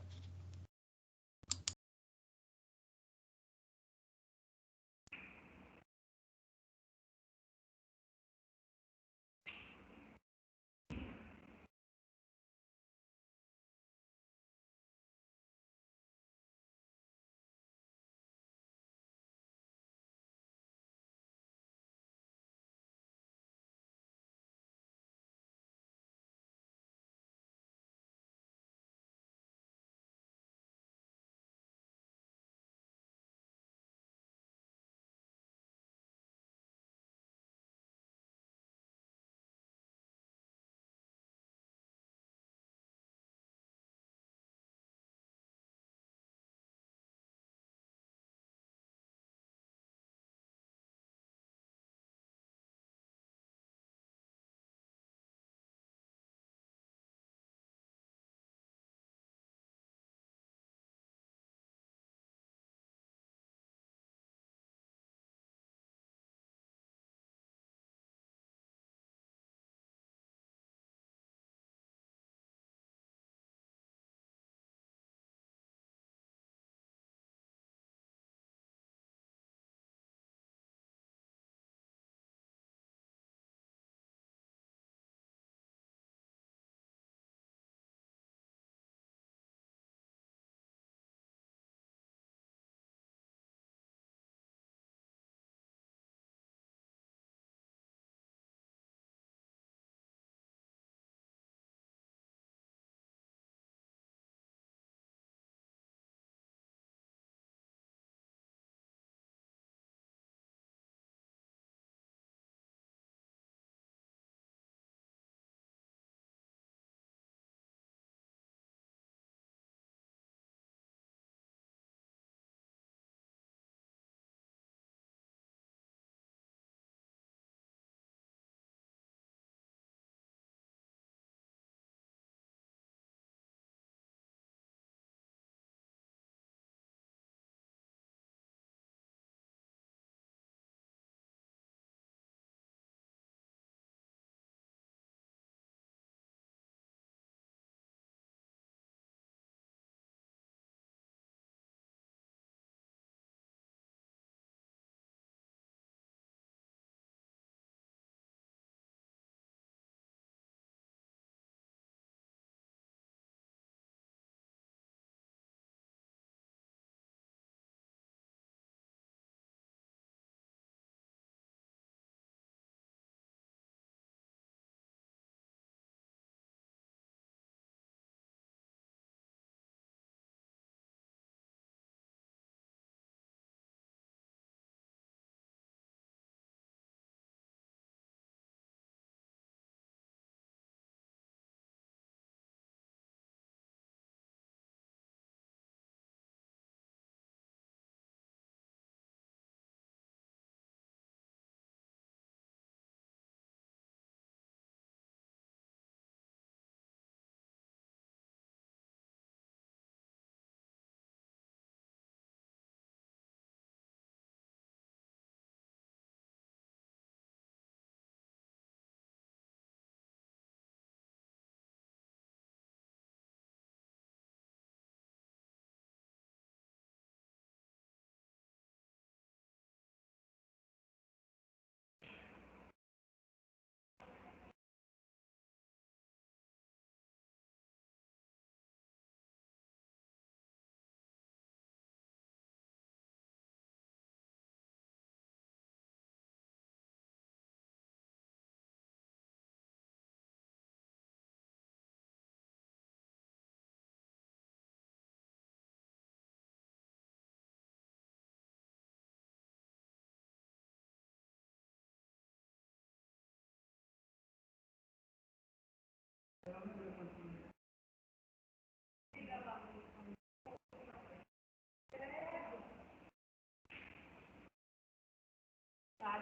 Tá,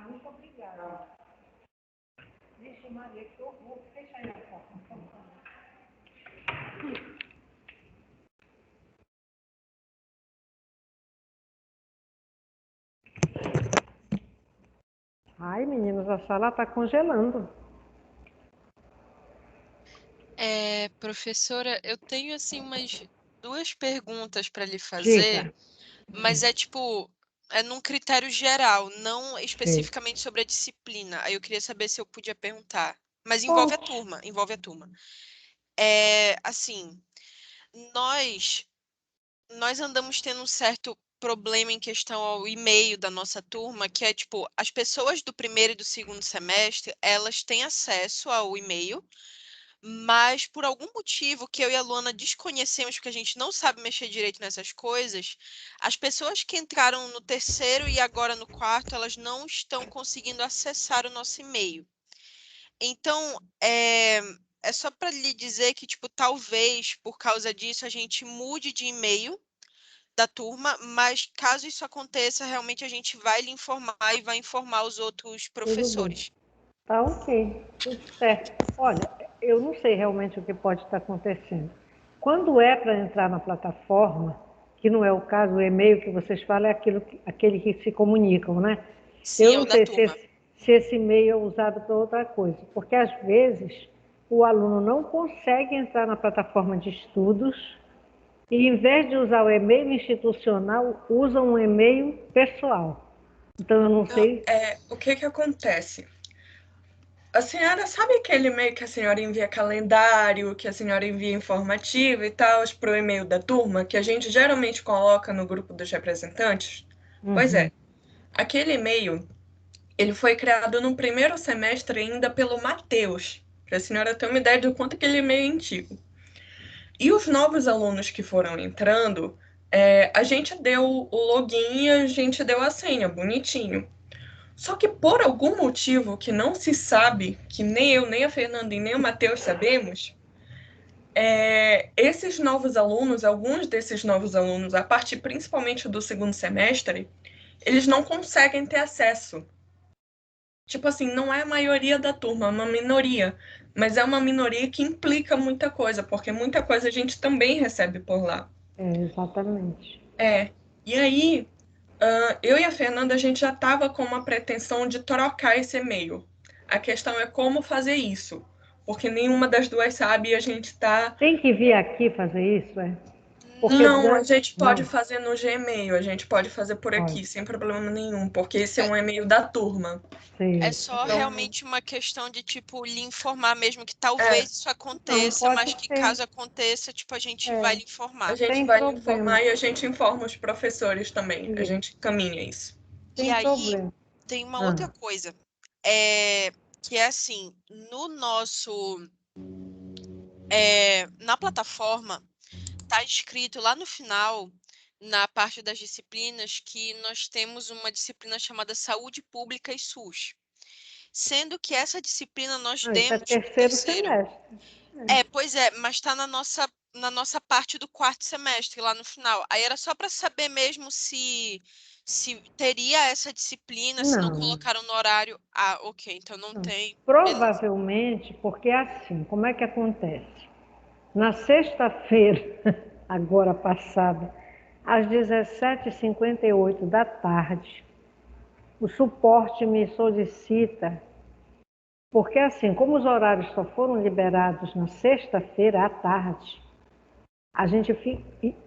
muito obrigada. Vixe, Maria, que horror. Fecha aí a porta, por favor. Ai, meninos, a sala está congelando. Professora, eu tenho assim umas duas perguntas para lhe fazer, Diga. mas é num critério geral, não Sim. especificamente sobre a disciplina. Aí eu queria saber se eu podia perguntar. Mas envolve a Pode. turma, envolve a turma. Assim, nós nós andamos tendo um certo problema em questão ao e-mail da nossa turma, que é tipo, as pessoas do primeiro e do segundo semestre, elas têm acesso ao e-mail, mas por algum motivo que eu e a Luana desconhecemos, porque a gente não sabe mexer direito nessas coisas, as pessoas que entraram no terceiro e agora no quarto, elas não estão conseguindo acessar o nosso e-mail. Então, é só para lhe dizer que, tipo, talvez por causa disso a gente mude de e-mail da turma, mas caso isso aconteça, realmente a gente vai lhe informar e vai informar os outros Tudo bem. professores. Tá ok, tudo certo. Olha, eu não sei realmente o que pode estar acontecendo. Quando é para entrar na plataforma, que não é o caso, o e-mail que vocês falam é aquele que se comunicam, né? Sim, Eu é o não da sei turma. se esse e-mail é usado para outra coisa, porque às vezes o aluno não consegue entrar na plataforma de estudos e, em vez de usar o e-mail institucional, usa um e-mail pessoal. Então, eu não Não, sei. o que que acontece? A senhora sabe aquele e-mail que a senhora envia calendário, que a senhora envia informativo e tal, para o e-mail da turma, que a gente geralmente coloca no grupo dos representantes? Pois Uhum. é, aquele e-mail, ele foi criado no primeiro semestre ainda pelo Matheus, para a senhora ter uma ideia do quanto aquele e-mail é antigo. E os novos alunos que foram entrando, a gente deu o login e a gente deu a senha, bonitinho. Só que por algum motivo que não se sabe, que nem eu, nem a Fernanda e nem o Matheus sabemos, esses novos alunos, alguns desses novos alunos, a partir principalmente do segundo semestre, eles não conseguem ter acesso. Tipo assim, não é a maioria da turma, é uma minoria, mas é uma minoria que implica muita coisa, porque muita coisa a gente também recebe por lá. Exatamente. É. E aí, eu e a Fernanda, a gente já estava com uma pretensão de trocar esse e-mail. A questão é como fazer isso, porque nenhuma das duas sabe e a gente está. Tem que vir aqui fazer isso, é? Porque Não, a gente pode não, fazer no Gmail, a gente pode fazer por pode. aqui, sem problema nenhum, porque esse é É, um e-mail da turma. é Sei. só Então, realmente uma questão de, tipo, lhe informar mesmo que é, talvez isso Não, aconteça, pode mas que ser. caso aconteça, tipo, a gente vai É, lhe a informar. gente sem vai problema. informar e a gente informa os professores também. A Isso, gente caminha isso. E sem aí, problema. tem uma outra Ah, coisa, é, que é assim, no nosso, na plataforma, tá escrito lá no final, na parte das disciplinas, que nós temos uma disciplina chamada Saúde Pública e SUS. Sendo que essa disciplina nós isso é demos no terceiro terceiro. semestre. Pois é, mas está na nossa parte do quarto semestre, lá no final. Aí era só para saber mesmo se teria essa disciplina, se não Não, colocaram no horário. Ah, ok, então não não. tem. Beleza. Provavelmente, porque é assim, como é que acontece? Na sexta-feira, agora passada, às 17h58 da tarde, o suporte me solicita. Porque assim, como os horários só foram liberados na sexta-feira à tarde, a gente fica.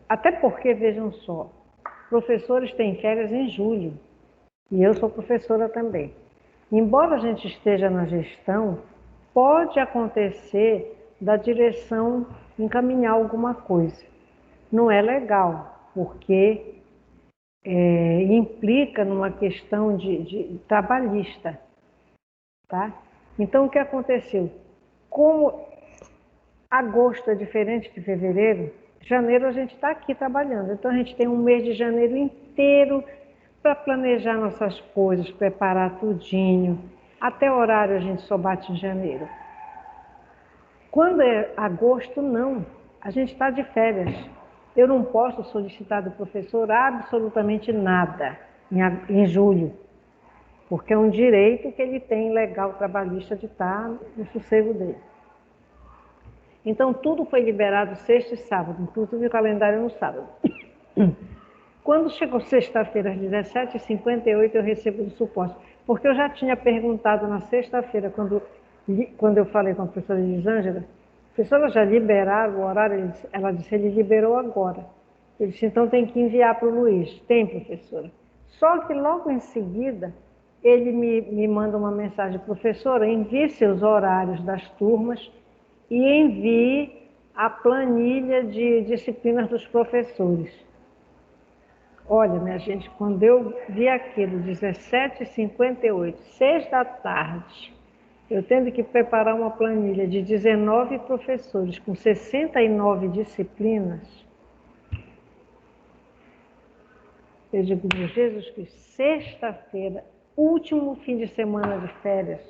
Até porque, vejam só, professores têm férias em julho, e eu sou professora também. Embora a gente esteja na gestão, pode acontecer da direção encaminhar alguma coisa. Não é legal, porque implica numa questão de trabalhista, tá? Então, o que aconteceu? Como agosto é diferente de fevereiro, janeiro a gente está aqui trabalhando. Então a gente tem um mês de janeiro inteiro para planejar nossas coisas, preparar tudinho. Até horário a gente só bate em janeiro. Quando é agosto, não. A gente está de férias. Eu não posso solicitar do professor absolutamente nada em julho, porque é um direito que ele tem legal trabalhista de estar no sossego dele. Então, tudo foi liberado sexta e sábado, inclusive o calendário no sábado. Quando chegou sexta-feira, às 17h58, eu recebo do suporte, porque eu já tinha perguntado na sexta-feira, quando eu falei com a professora Elisângela, professora, já liberaram o horário? Ela disse, ele liberou agora. Eu disse, então tem que enviar para o Luiz. Tem, professora. Só que logo em seguida, ele me manda uma mensagem, professora, envie seus horários das turmas e envie a planilha de disciplinas dos professores. Olha, minha gente, quando eu vi aquilo, 17h58, 6 da tarde, eu tendo que preparar uma planilha de 19 professores com 69 disciplinas, eu digo, meu Jesus Cristo, sexta-feira, último fim de semana de férias.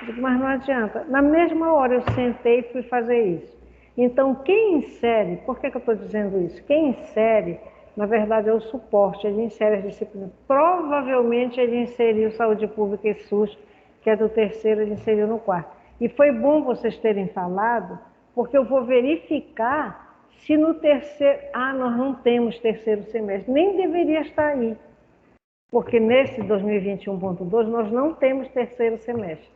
Eu digo, mas não adianta. Na mesma hora eu sentei e fui fazer isso. Então, quem insere, por que eu estou dizendo isso? Quem insere, na verdade, é o suporte, ele insere as disciplinas. Provavelmente ele inseriu Saúde Pública e SUS, que é do terceiro, ele inseriu no quarto. E foi bom vocês terem falado, porque eu vou verificar se no terceiro... nós não temos terceiro semestre. Nem deveria estar aí. Porque nesse 2021.2 nós não temos terceiro semestre.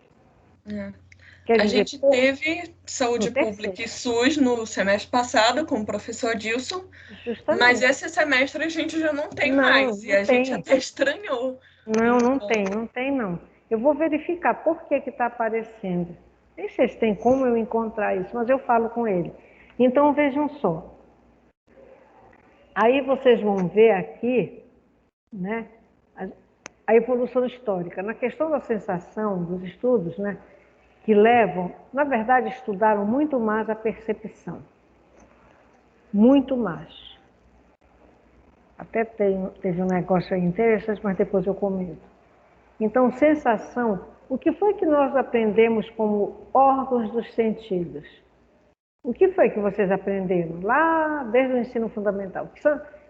A gente teve Saúde Pública e SUS no semestre passado com o professor Dilson, mas esse semestre a gente já não tem mais, e a gente até estranhou. Não tem. Eu vou verificar por que está aparecendo. Nem sei se tem como eu encontrar isso, mas eu falo com ele. Então, vejam só. Aí vocês vão ver aqui, né, a evolução histórica. Na questão da sensação, dos estudos, né, que levam, na verdade, estudaram muito mais a percepção. Muito mais. Até teve um negócio aí interessante, mas depois eu comento. Então, sensação, o que foi que nós aprendemos como órgãos dos sentidos? O que foi que vocês aprenderam lá desde o ensino fundamental?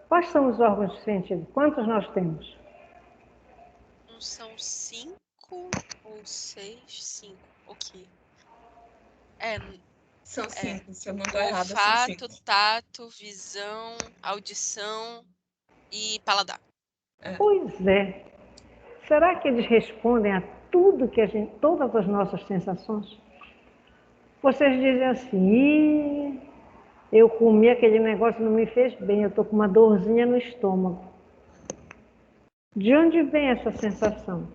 Quais são os órgãos dos sentidos? Quantos nós temos? Não são 5 ou 6? 5, ok. São 5, se eu não estou errada, são 5. Olfato, tato, visão, audição e paladar. Pois é. Será que eles respondem a tudo que todas as nossas sensações? Vocês dizem assim, eu comi aquele negócio, não me fez bem, eu estou com uma dorzinha no estômago. De onde vem essa sensação?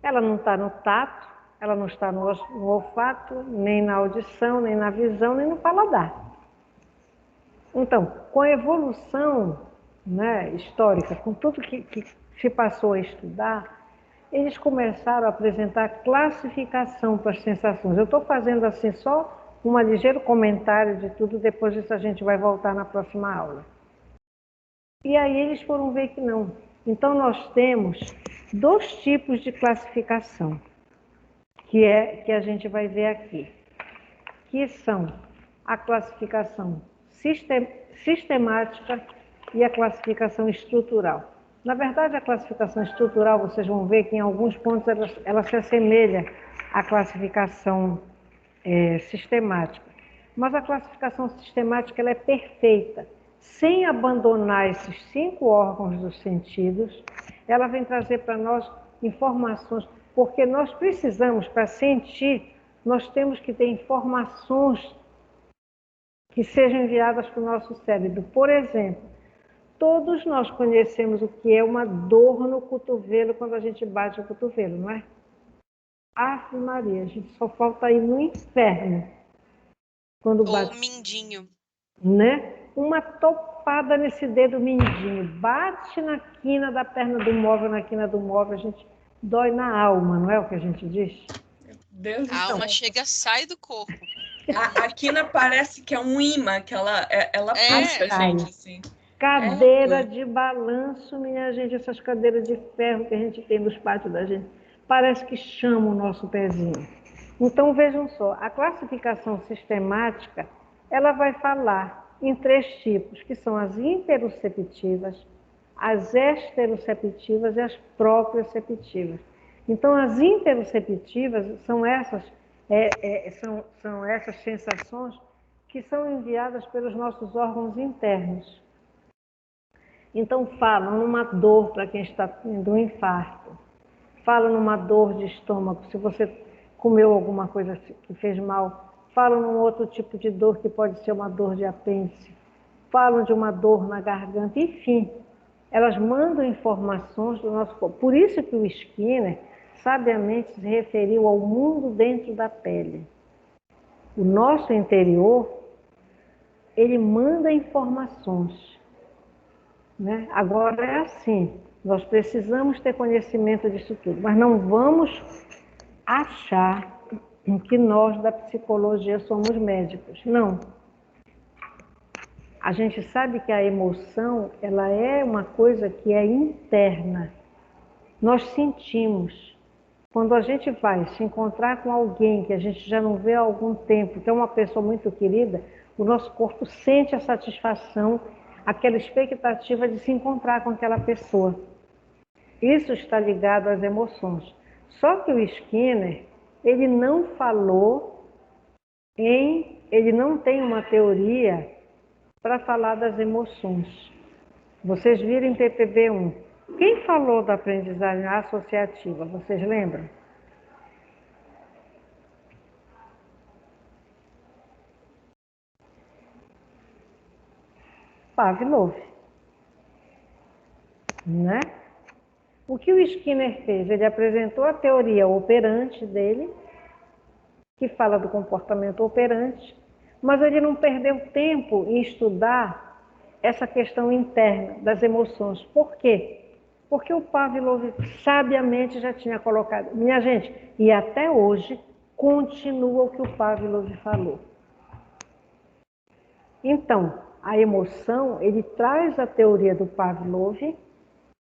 Ela não está no tato, ela não está no olfato, nem na audição, nem na visão, nem no paladar. Então, com a evolução, né, histórica, com tudo que se passou a estudar, eles começaram a apresentar classificação para as sensações. Eu estou fazendo assim só um ligeiro comentário de tudo, depois disso a gente vai voltar na próxima aula. E aí eles foram ver que não. Então nós temos 2 tipos de classificação, que a gente vai ver aqui, que são a classificação sistemática e a classificação estrutural. Na verdade, a classificação estrutural, vocês vão ver que em alguns pontos ela se assemelha à classificação sistemática. Mas a classificação sistemática ela é perfeita. Sem abandonar esses 5 órgãos dos sentidos, ela vem trazer para nós informações, porque nós precisamos, para sentir, nós temos que ter informações que sejam enviadas para o nosso cérebro. Por exemplo, todos nós conhecemos o que é uma dor no cotovelo quando a gente bate o cotovelo, não é? Ave Maria, a gente só falta ir no inferno quando bate. Ou mindinho. Né? Uma topada nesse dedo mindinho, bate na quina da perna do móvel, na quina do móvel, a gente dói na alma, não é o que a gente diz? Deus A alma chega, sai do corpo. A quina parece que é um imã, que ela puxa a gente, assim. Cadeira de balanço, minha gente, essas cadeiras de ferro que a gente tem nos pátios da gente. parece que chama o nosso pezinho. Então, vejam só, a classificação sistemática, ela vai falar em 3 tipos, que são as interoceptivas, as exteroceptivas e as proprioceptivas. Então, as interoceptivas são essas, são essas sensações que são enviadas pelos nossos órgãos internos. Então, falam numa dor para quem está tendo um infarto, falam numa dor de estômago, se você comeu alguma coisa que fez mal, falam num outro tipo de dor que pode ser uma dor de apêndice, falam de uma dor na garganta, enfim, elas mandam informações do nosso corpo. Por isso que o Skinner sabiamente se referiu ao mundo dentro da pele. O nosso interior, ele manda informações, né? Agora é assim, nós precisamos ter conhecimento disso tudo, mas não vamos achar que nós da psicologia somos médicos. Não. A gente sabe que a emoção, ela é uma coisa que é interna. Nós sentimos. Quando a gente vai se encontrar com alguém que a gente já não vê há algum tempo, que é uma pessoa muito querida, o nosso corpo sente a satisfação, aquela expectativa de se encontrar com aquela pessoa. Isso está ligado às emoções. Só que o Skinner, ele não falou ele não tem uma teoria para falar das emoções. Vocês viram em PPB-1. Quem falou da aprendizagem associativa? Vocês lembram? Pavlov. Né? O que o Skinner fez? Ele apresentou a teoria operante dele, que fala do comportamento operante, mas ele não perdeu tempo em estudar essa questão interna das emoções. Por quê? Porque o Pavlov sabiamente já tinha colocado. Minha gente, e até hoje continua o que o Pavlov falou. Então, a emoção, ele traz a teoria do Pavlov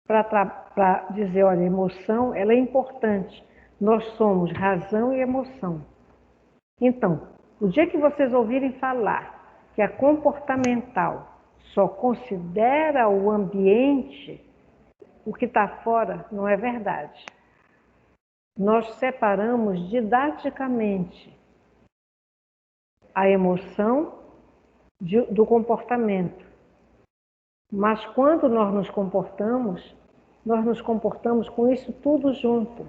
para dizer, olha, a emoção, ela é importante. Nós somos razão e emoção. Então, o dia que vocês ouvirem falar que a comportamental só considera o ambiente, o que está fora, não é verdade. Nós separamos didaticamente a emoção do comportamento. Mas quando nós nos comportamos com isso tudo junto.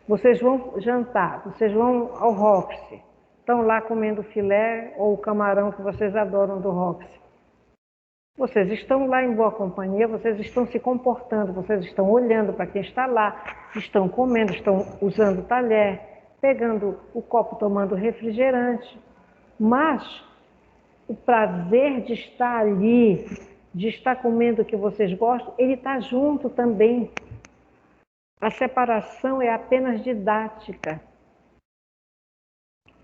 Vocês vão jantar, vocês vão ao Roxy, estão lá comendo filé ou o camarão que vocês adoram do Roxy. Vocês estão lá em boa companhia, vocês estão se comportando, vocês estão olhando para quem está lá, estão comendo, estão usando o talher, pegando o copo, tomando refrigerante. Mas o prazer de estar ali, de estar comendo o que vocês gostam, ele está junto também. A separação é apenas didática.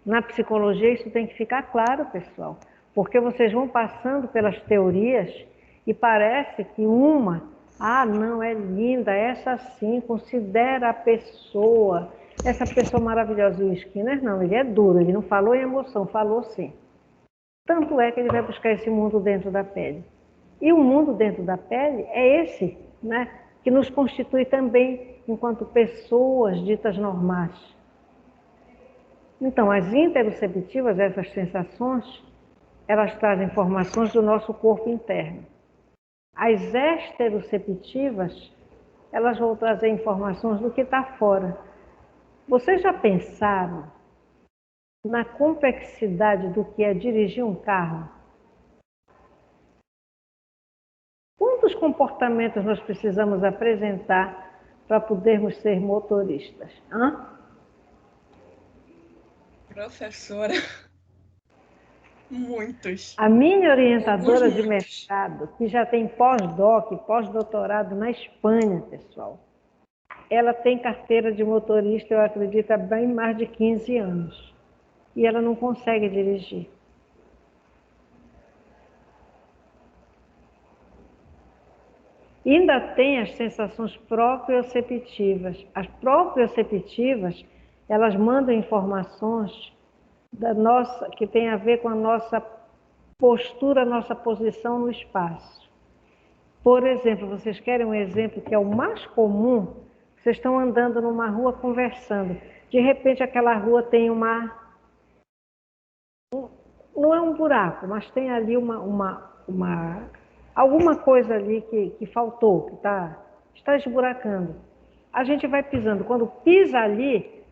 Na psicologia isso tem que ficar claro, pessoal, porque vocês vão passando pelas teorias e parece que não, é linda, essa sim, considera a pessoa, essa pessoa maravilhosa. E o Skinner não, ele é duro, ele não falou em emoção, falou sim. Tanto é que ele vai buscar esse mundo dentro da pele. E o mundo dentro da pele é esse, né, que nos constitui também enquanto pessoas ditas normais. Então, as interoceptivas, essas sensações, elas trazem informações do nosso corpo interno. As exteroceptivas, elas vão trazer informações do que está fora. Vocês já pensaram na complexidade do que é dirigir um carro? Quantos comportamentos nós precisamos apresentar para podermos ser motoristas? Professora, muitos. A minha orientadora de mestrado, que já tem pós-doc, pós-doutorado na Espanha, pessoal, ela tem carteira de motorista, eu acredito, há bem mais de 15 anos. E ela não consegue dirigir. E ainda tem as sensações proprioceptivas. As proprioceptivas, elas mandam informações que tem a ver com a nossa postura, nossa posição no espaço. Por exemplo, vocês querem um exemplo que é o mais comum? Vocês estão andando numa rua conversando. De repente aquela rua tem não é um buraco, mas tem ali alguma coisa ali que faltou, que está esburacando. A gente vai pisando. Quando pisa ali,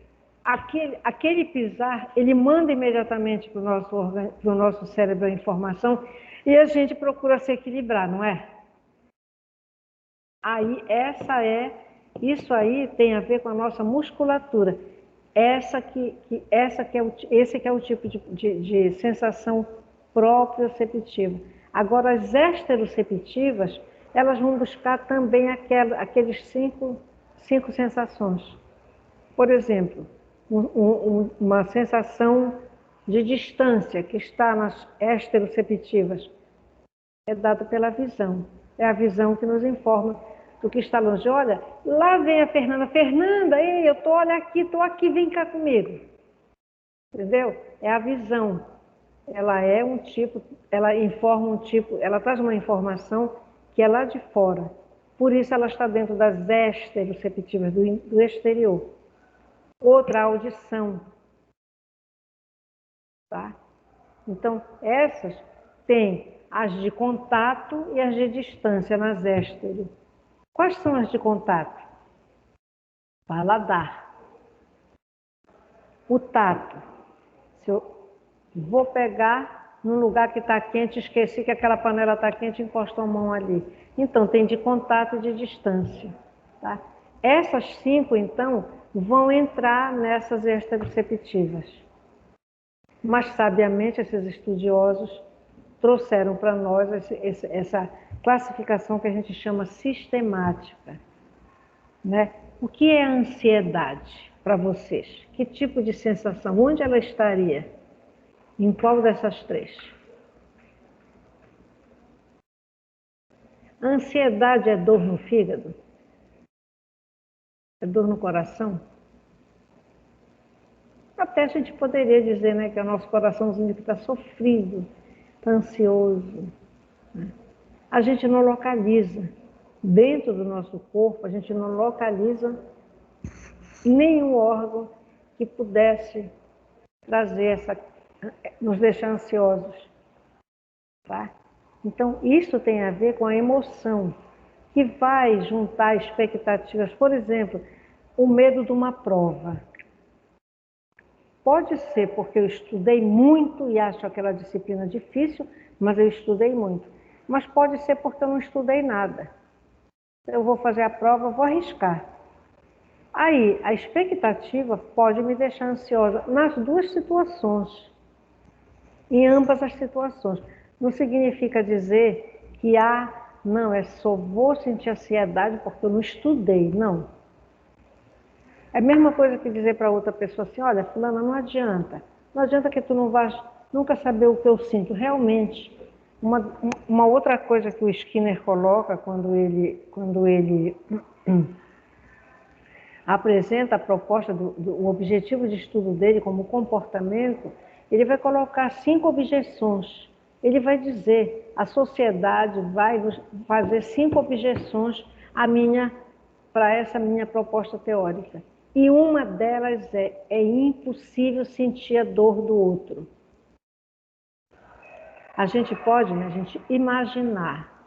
aquele pisar, ele manda imediatamente para o nosso cérebro a informação e a gente procura se equilibrar, não é? Aí, isso aí tem a ver com a nossa musculatura. Esse que é o tipo de sensação proprioceptiva. Agora, as exteroceptivas, elas vão buscar também aqueles cinco sensações. Por exemplo, uma sensação de distância que está nas exteroceptivas é dada pela visão. É a visão que nos informa do que está longe. Olha, lá vem a Fernanda. Fernanda, ei, olha aqui, estou aqui, vem cá comigo. Entendeu? É a visão. Ela é um tipo, ela informa um tipo, ela traz uma informação que é lá de fora. Por isso ela está dentro das exteroceptivas, do exterior. Outra, a audição. Tá? Então, essas têm as de contato e as de distância nas extero. Quais são as de contato? Paladar. O tato. Se eu vou pegar num lugar que está quente, esqueci que aquela panela está quente, encosto a mão ali. Então, tem de contato e de distância. Tá? Essas 5, então, vão entrar nessas exteroceptivas. Mas, sabiamente, esses estudiosos trouxeram para nós essa classificação que a gente chama sistemática. Né? O que é a ansiedade para vocês? Que tipo de sensação? Onde ela estaria? Em qual dessas 3? A ansiedade é dor no fígado? É dor no coração? Até a gente poderia dizer, né, que é o nosso coraçãozinho que está sofrido, está ansioso. Né? A gente não localiza. Dentro do nosso corpo, a gente não localiza nenhum órgão que pudesse trazer nos deixar ansiosos. Tá? Então, isso tem a ver com a emoção, que vai juntar expectativas. Por exemplo, o medo de uma prova. Pode ser porque eu estudei muito e acho aquela disciplina difícil, mas eu estudei muito. Mas pode ser porque eu não estudei nada. Eu vou fazer a prova, vou arriscar. Aí, a expectativa pode me deixar ansiosa nas duas situações. Em ambas as situações. Não significa dizer que não, só vou sentir ansiedade porque eu não estudei. Não. É a mesma coisa que dizer para outra pessoa assim, olha, fulana, não adianta. Não adianta que tu não vais nunca saber o que eu sinto. Realmente, uma outra coisa que o Skinner coloca quando ele apresenta a proposta o objetivo de estudo dele como comportamento, ele vai colocar 5 objeções. Ele vai dizer, a sociedade vai fazer 5 objeções para essa minha proposta teórica. E uma delas é impossível sentir a dor do outro. A gente pode, né, a gente imaginar.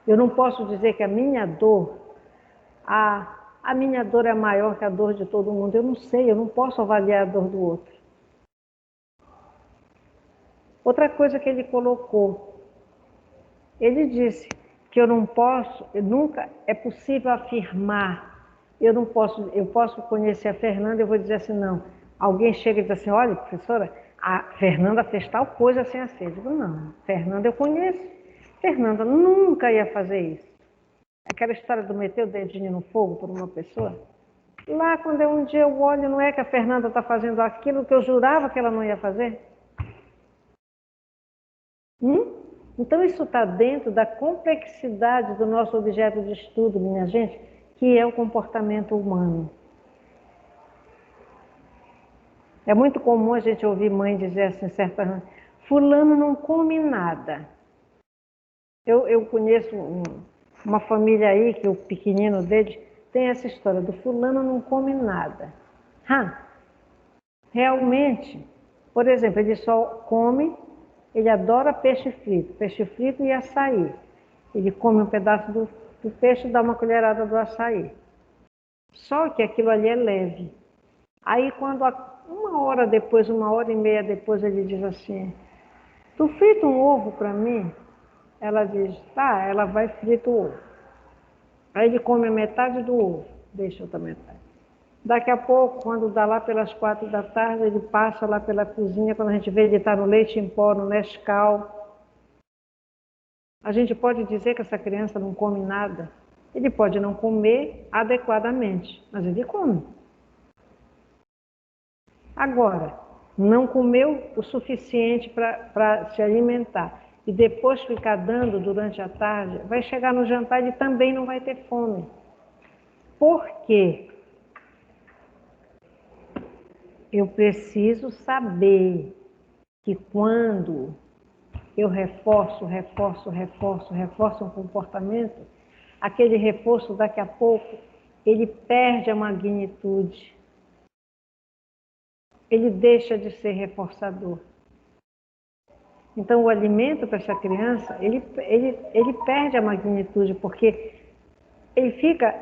Eu não posso dizer que a minha dor, a minha dor é maior que a dor de todo mundo. Eu não sei, eu não posso avaliar a dor do outro. Outra coisa que ele colocou, ele disse que nunca é possível afirmar. Eu posso conhecer a Fernanda, eu vou dizer assim, não. Alguém chega e diz assim, olha, professora, a Fernanda fez tal coisa assim, assim. Eu digo, não, Fernanda eu conheço. Fernanda nunca ia fazer isso. Aquela história do meter o dedinho no fogo por uma pessoa. Lá, quando um dia eu olho, não é que a Fernanda está fazendo aquilo que eu jurava que ela não ia fazer? Então, isso está dentro da complexidade do nosso objeto de estudo, minha gente, que é o comportamento humano. É muito comum a gente ouvir mãe dizer assim, certa fulano não come nada. Eu conheço uma família aí, que o pequenino dele tem essa história do fulano não come nada. Realmente, por exemplo, ele só come, ele adora peixe frito e açaí. Ele come um pedaço do peixe e dá uma colherada do açaí. Só que aquilo ali é leve. Aí quando uma hora depois, 1h30 depois, ele diz assim, tu frita um ovo para mim? Ela diz, tá, ela vai frita o ovo. Aí ele come a metade do ovo, deixa outra metade. Daqui a pouco, quando dá lá pelas 4 da tarde, ele passa lá pela cozinha, quando a gente vê ele está no leite em pó, no Nescau. A gente pode dizer que essa criança não come nada? Ele pode não comer adequadamente, mas ele come. Agora, não comeu o suficiente para se alimentar e depois ficar dando durante a tarde, vai chegar no jantar e ele também não vai ter fome. Por quê? Eu preciso saber que quando eu reforço um comportamento, aquele reforço daqui a pouco, ele perde a magnitude. Ele deixa de ser reforçador. Então, o alimento para essa criança, ele perde a magnitude, porque ele fica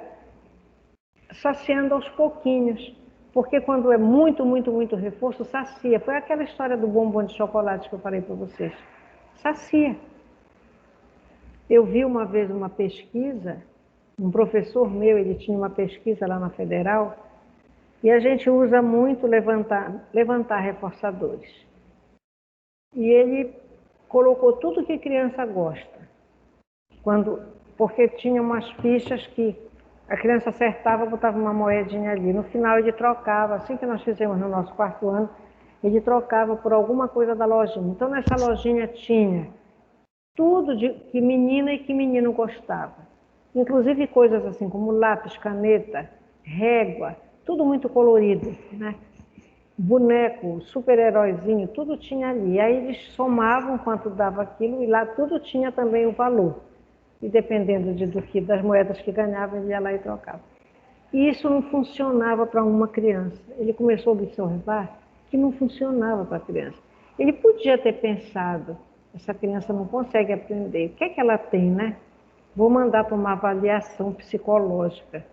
saciando aos pouquinhos. Porque quando é muito reforço, sacia. Foi aquela história do bombom de chocolate que eu falei para vocês. Sacia. Eu vi uma vez uma pesquisa, um professor meu, ele tinha uma pesquisa lá na Federal, e a gente usa muito levantar reforçadores. E ele colocou tudo que criança gosta. Porque tinha umas fichas que a criança acertava, botava uma moedinha ali. No final ele trocava, assim que nós fizemos no nosso 4º ano, ele trocava por alguma coisa da lojinha. Então nessa lojinha tinha tudo que menina e que menino gostava. Inclusive coisas assim como lápis, caneta, régua, tudo muito colorido, né? Boneco, super-heróizinho, tudo tinha ali. Aí eles somavam quanto dava aquilo e lá tudo tinha também o valor. E dependendo das moedas que ganhava, ele ia lá e trocava. E isso não funcionava para uma criança. Ele começou a observar que não funcionava para a criança. Ele podia ter pensado, essa criança não consegue aprender, o que é que ela tem, né? Vou mandar para uma avaliação psicológica.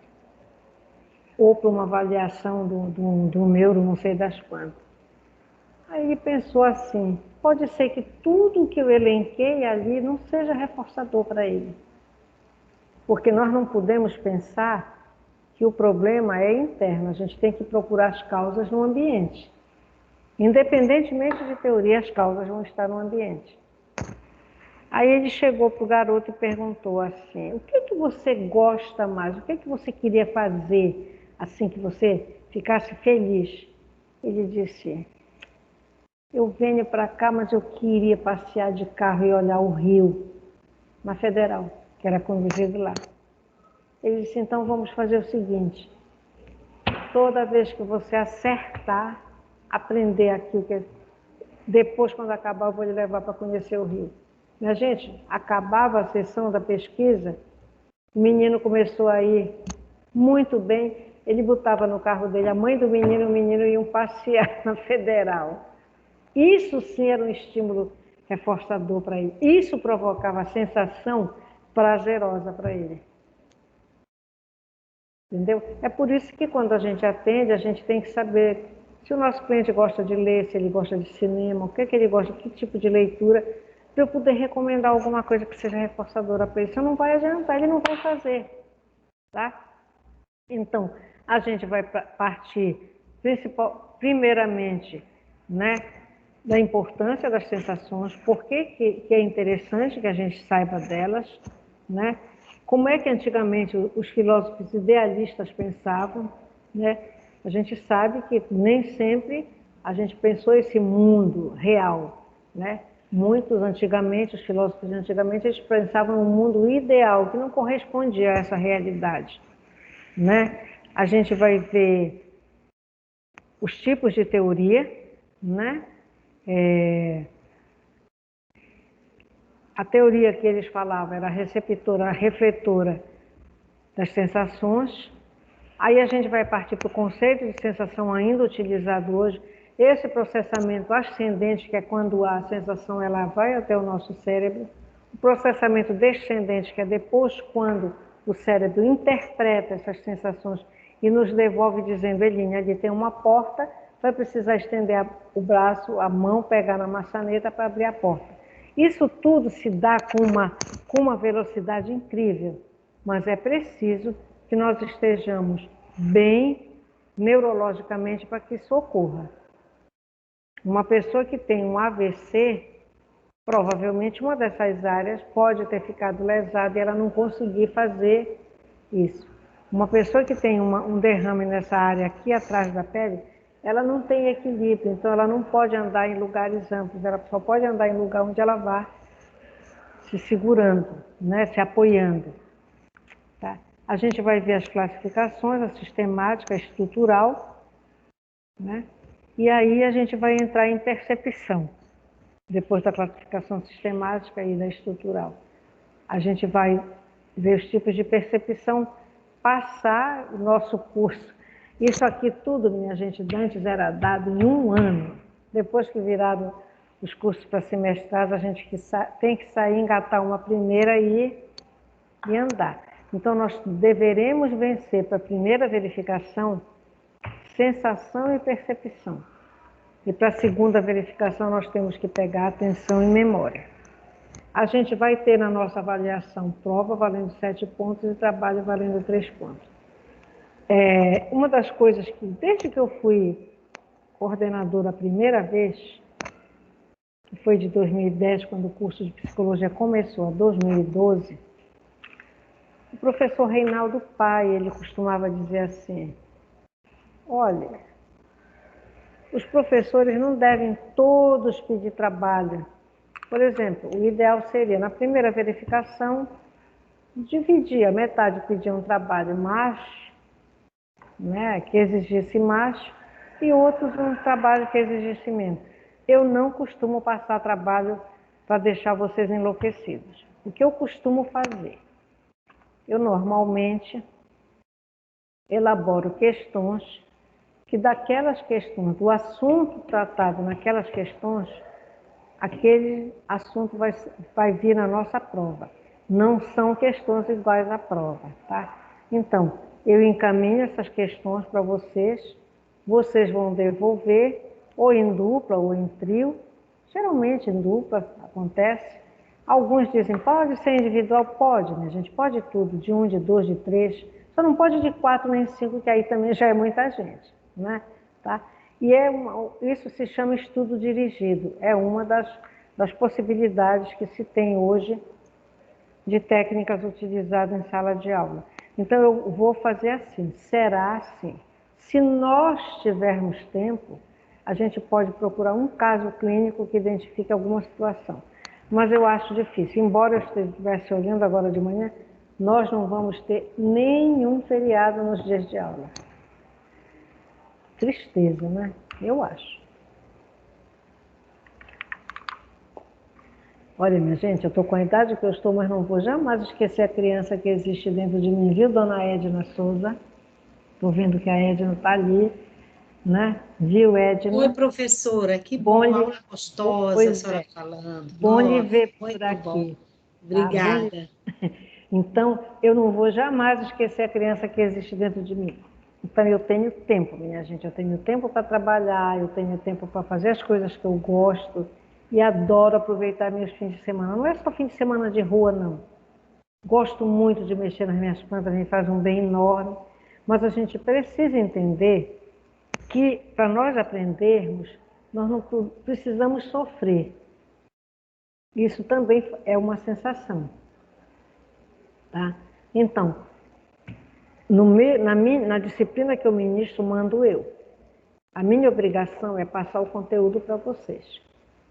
Ou para uma avaliação do neuro, não sei das quantas. Aí ele pensou assim, pode ser que tudo que eu elenquei ali não seja reforçador para ele. Porque nós não podemos pensar que o problema é interno, a gente tem que procurar as causas no ambiente. Independentemente de teoria, as causas vão estar no ambiente. Aí ele chegou para o garoto e perguntou assim, o que você gosta mais? O que você queria fazer assim que você ficasse feliz? Ele disse, eu venho para cá, mas eu queria passear de carro e olhar o rio, na Federal, que era conduzido lá. Ele disse, então vamos fazer o seguinte, toda vez que você acertar, aprender aquilo, depois quando acabar eu vou lhe levar para conhecer o rio. Minha gente, acabava a sessão da pesquisa, o menino começou a ir muito bem, ele botava no carro dele a mãe do menino e o menino iam passear na Federal. Isso sim era um estímulo reforçador para ele. Isso provocava a sensação prazerosa para ele. Entendeu? É por isso que quando a gente atende, a gente tem que saber se o nosso cliente gosta de ler, se ele gosta de cinema, o que ele gosta, que tipo de leitura, para eu poder recomendar alguma coisa que seja reforçadora para ele. Se eu não vai adiantar, ele não vai fazer. Tá? Então, a gente vai partir primeiramente, né, da importância das sensações, por que é interessante que a gente saiba delas, né? Como é que antigamente os filósofos idealistas pensavam, né? A gente sabe que nem sempre a gente pensou esse mundo real, né? Muitos antigamente, os filósofos de antigamente, eles pensavam um mundo ideal, que não correspondia a essa realidade, né? A gente vai ver os tipos de teoria, né? A teoria que eles falavam era a receptora, a refletora das sensações. Aí a gente vai partir para o conceito de sensação ainda utilizado hoje. Esse processamento ascendente, que é quando a sensação ela vai até o nosso cérebro. O processamento descendente, que é depois quando o cérebro interpreta essas sensações e nos devolve dizendo, Eline, ali tem uma porta, vai precisar estender o braço, a mão, pegar na maçaneta para abrir a porta. Isso tudo se dá com uma velocidade incrível, mas é preciso que nós estejamos bem neurologicamente para que isso ocorra. Uma pessoa que tem um AVC, provavelmente uma dessas áreas pode ter ficado lesada e ela não conseguir fazer isso. Uma pessoa que tem um derrame nessa área aqui atrás da pele, ela não tem equilíbrio, então ela não pode andar em lugares amplos, ela só pode andar em lugar onde ela vá se segurando, né, se apoiando. Tá? A gente vai ver as classificações, a sistemática, a estrutural, né? E aí a gente vai entrar em percepção, depois da classificação sistemática e da estrutural. A gente vai ver os tipos de percepção, passar o nosso curso. Isso aqui tudo, minha gente, antes era dado em 1 ano. Depois que viraram os cursos para semestrais, a gente tem que sair, engatar uma primeira e andar. Então, nós deveremos vencer para a primeira verificação sensação e percepção. E para a segunda verificação, nós temos que pegar atenção e memória. A gente vai ter na nossa avaliação prova valendo 7 pontos e trabalho valendo 3 pontos. Uma das coisas que, desde que eu fui coordenadora a primeira vez, que foi de 2010, quando o curso de psicologia começou, a 2012, o professor Reinaldo Pai, ele costumava dizer assim, olha, os professores não devem todos pedir trabalho. Por exemplo, o ideal seria, na primeira verificação, dividir, a metade pedir um trabalho mais, né, que exigisse mais, e outros um trabalho que exigisse menos. Eu não costumo passar trabalho para deixar vocês enlouquecidos. O que eu costumo fazer? Eu normalmente elaboro questões que daquelas questões, do assunto tratado naquelas questões, aquele assunto vai vir na nossa prova. Não são questões iguais à prova, tá? Então, eu encaminho essas questões para vocês, vocês vão devolver, ou em dupla ou em trio, geralmente em dupla acontece. Alguns dizem, pode ser individual? Pode, né? A gente pode tudo, de 1, de 2, de 3, só não pode de 4 nem 5, que aí também já é muita gente, né? Tá? E isso se chama estudo dirigido, é uma das possibilidades que se tem hoje de técnicas utilizadas em sala de aula. Então eu vou fazer assim, será assim. Se nós tivermos tempo, a gente pode procurar um caso clínico que identifique alguma situação. Mas eu acho difícil, embora eu estivesse olhando agora de manhã, nós não vamos ter nenhum feriado nos dias de aula. Tristeza, né? Eu acho. Olha, minha gente, eu estou com a idade que eu estou, mas não vou jamais esquecer a criança que existe dentro de mim, viu, dona Edna Souza? Estou vendo que a Edna está ali, né? Viu, Edna? Oi, professora, que bom, aula gostosa a senhora falando. Bom lhe Nossa, ver por muito aqui. bom. Tá? Obrigada. Então, eu não vou jamais esquecer a criança que existe dentro de mim. Então, eu tenho tempo, minha gente, eu tenho tempo para trabalhar, eu tenho tempo para fazer as coisas que eu gosto e adoro aproveitar meus fins de semana. Não é só fim de semana de rua, não. Gosto muito de mexer nas minhas plantas, me faz um bem enorme, mas a gente precisa entender que, para nós aprendermos, nós não precisamos sofrer. Isso também é uma sensação. Tá? Então, na disciplina que eu ministro, mando eu. A minha obrigação é passar o conteúdo para vocês.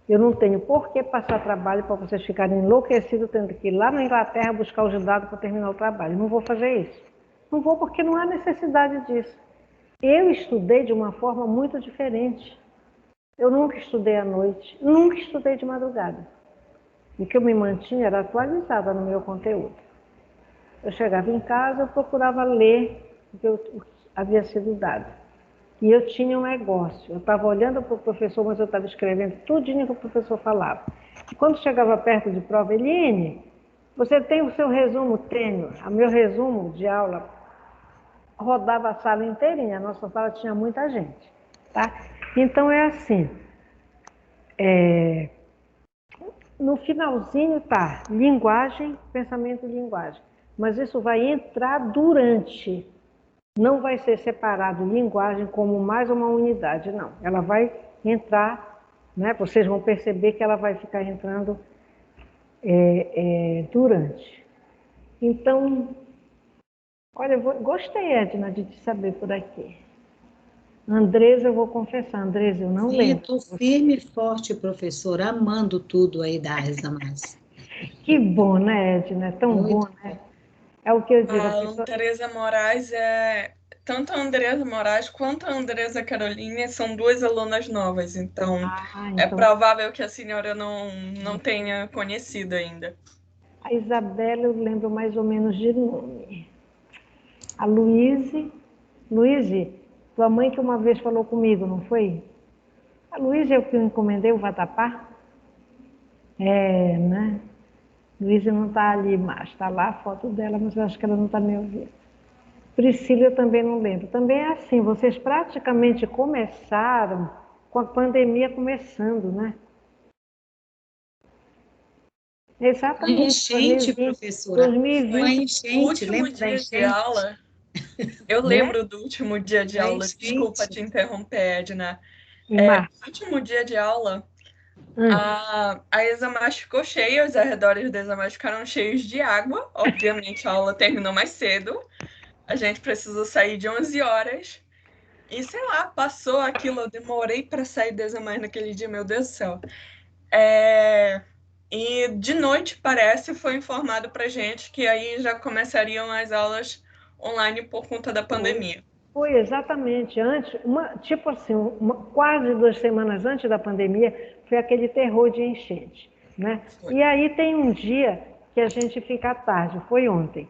Eu não tenho por que passar trabalho para vocês ficarem enlouquecidos tendo que ir lá na Inglaterra buscar os dados para terminar o trabalho. Não vou fazer isso. Não vou porque não há necessidade disso. Eu estudei de uma forma muito diferente. Eu nunca estudei à noite, nunca estudei de madrugada. O que eu me mantinha era atualizada no meu conteúdo. Eu chegava em casa, eu procurava ler o que havia sido dado. E eu tinha um negócio. Eu estava olhando para o professor, mas eu estava escrevendo tudinho que o professor falava. E quando chegava perto de prova, Eline, você tem o seu resumo? Tenho. O meu resumo de aula rodava a sala inteirinha. A nossa sala tinha muita gente. Tá? Então é assim. No finalzinho tá linguagem, pensamento e linguagem. Mas isso vai entrar durante. Não vai ser separado linguagem como mais uma unidade, não. Ela vai entrar, né? Vocês vão perceber que ela vai ficar entrando durante. Então, olha, gostei, Edna, de te saber por aqui. Andresa, eu vou confessar, Andresa, eu não lembro. Estou firme e forte, professora, amando tudo aí da Elza Márcia. Que bom, né, Edna? É tão Muito bom, né? É o que eu digo. A Andresa Moraes tanto a Andresa Moraes quanto a Andresa Caroline são duas alunas novas, então é Então, provável que a senhora não tenha conhecido ainda. a Isabela eu lembro mais ou menos de nome. A Luíse, tua mãe que uma vez falou comigo, não foi? A Luíse é o que eu encomendei o vatapá? É, né? Luísa não está ali mais, está lá a foto dela, mas eu acho que ela não está me ouvindo. Priscila eu também não lembro. Também é assim, vocês praticamente começaram com a pandemia começando, né? Exatamente. Enchente, 2020, professora. Foi a 2020, O enchente, último lembra da dia de enchente? aula, eu né? lembro do último dia de A aula, desculpa enchente. te interromper, Edna. Em março. No último dia de aula, Hum. a Examas ficou cheia, os arredores da Examas ficaram cheios de água. Obviamente, a aula terminou mais cedo. A gente precisou sair de 11 horas. E sei lá, passou aquilo. Eu demorei para sair da Examas naquele dia, meu Deus do céu. E de noite, parece, foi informado para gente que aí já começariam as aulas online por conta da pandemia. Foi exatamente antes, tipo assim, quase 2 semanas antes da pandemia, foi aquele terror de enchente, né? Foi. E aí tem um dia que a gente fica à tarde, foi ontem.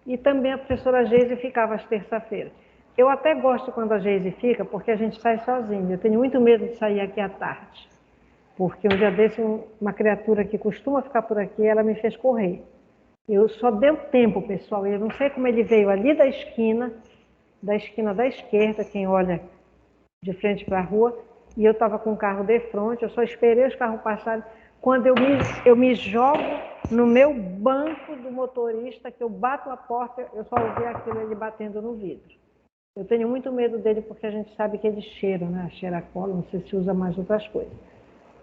E também a professora Geise ficava às terça-feiras. Eu até gosto quando a Geise fica, porque a gente sai sozinho. Eu tenho muito medo de sair aqui à tarde. Porque um dia desse, uma criatura que costuma ficar por aqui, ela me fez correr. Eu só deu tempo, pessoal. Eu não sei como ele veio ali da esquina da esquerda, quem olha de frente para a rua, e eu estava com o carro de frente, eu só esperei os carros passarem. Quando eu me jogo no meu banco do motorista, que eu bato a porta, eu só ouvi aquilo ele batendo no vidro. Eu tenho muito medo dele porque a gente sabe que ele cheira, né? Cheira cola, não sei se usa mais outras coisas.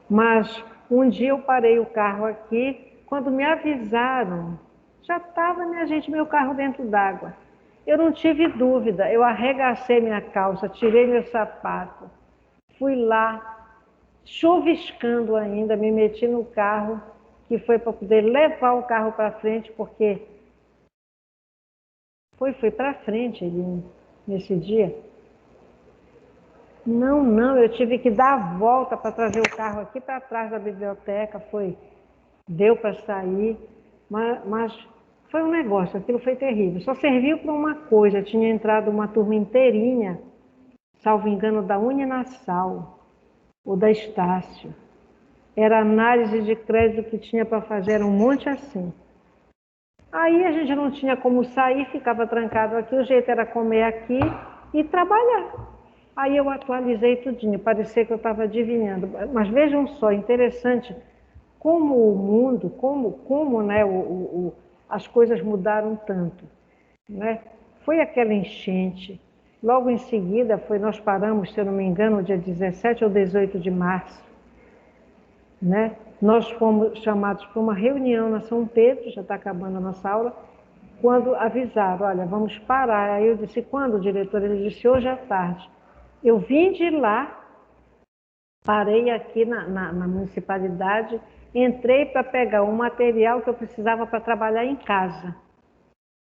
Mas um dia eu parei o carro aqui, quando me avisaram, já estava, minha gente, meu carro dentro d'água. Eu não tive dúvida, eu arregacei minha calça, tirei meu sapato, fui lá, chuviscando ainda, me meti no carro, que foi para poder levar o carro para frente, porque foi para frente ele, nesse dia. Não, eu tive que dar a volta para trazer o carro aqui para trás da biblioteca, deu para sair, mas foi um negócio, aquilo foi terrível. Só serviu para uma coisa, tinha entrado uma turma inteirinha, salvo engano, da Uninasal, ou da Estácio. Era análise de crédito que tinha para fazer, era um monte assim. Aí a gente não tinha como sair, ficava trancado aqui, o jeito era comer aqui e trabalhar. Aí eu atualizei tudinho, parecia que eu estava adivinhando. Mas vejam só, interessante como o mundo, como né, as coisas mudaram tanto. Né? Foi aquela enchente, logo em seguida nós paramos, se eu não me engano, dia 17 ou 18 de março. Né? Nós fomos chamados para uma reunião na São Pedro, já está acabando a nossa aula, quando avisaram, olha, vamos parar. Aí eu disse, quando, diretor? Ele disse, hoje à tarde. Eu vim de lá, Parei aqui na municipalidade, entrei para pegar um material que eu precisava para trabalhar em casa.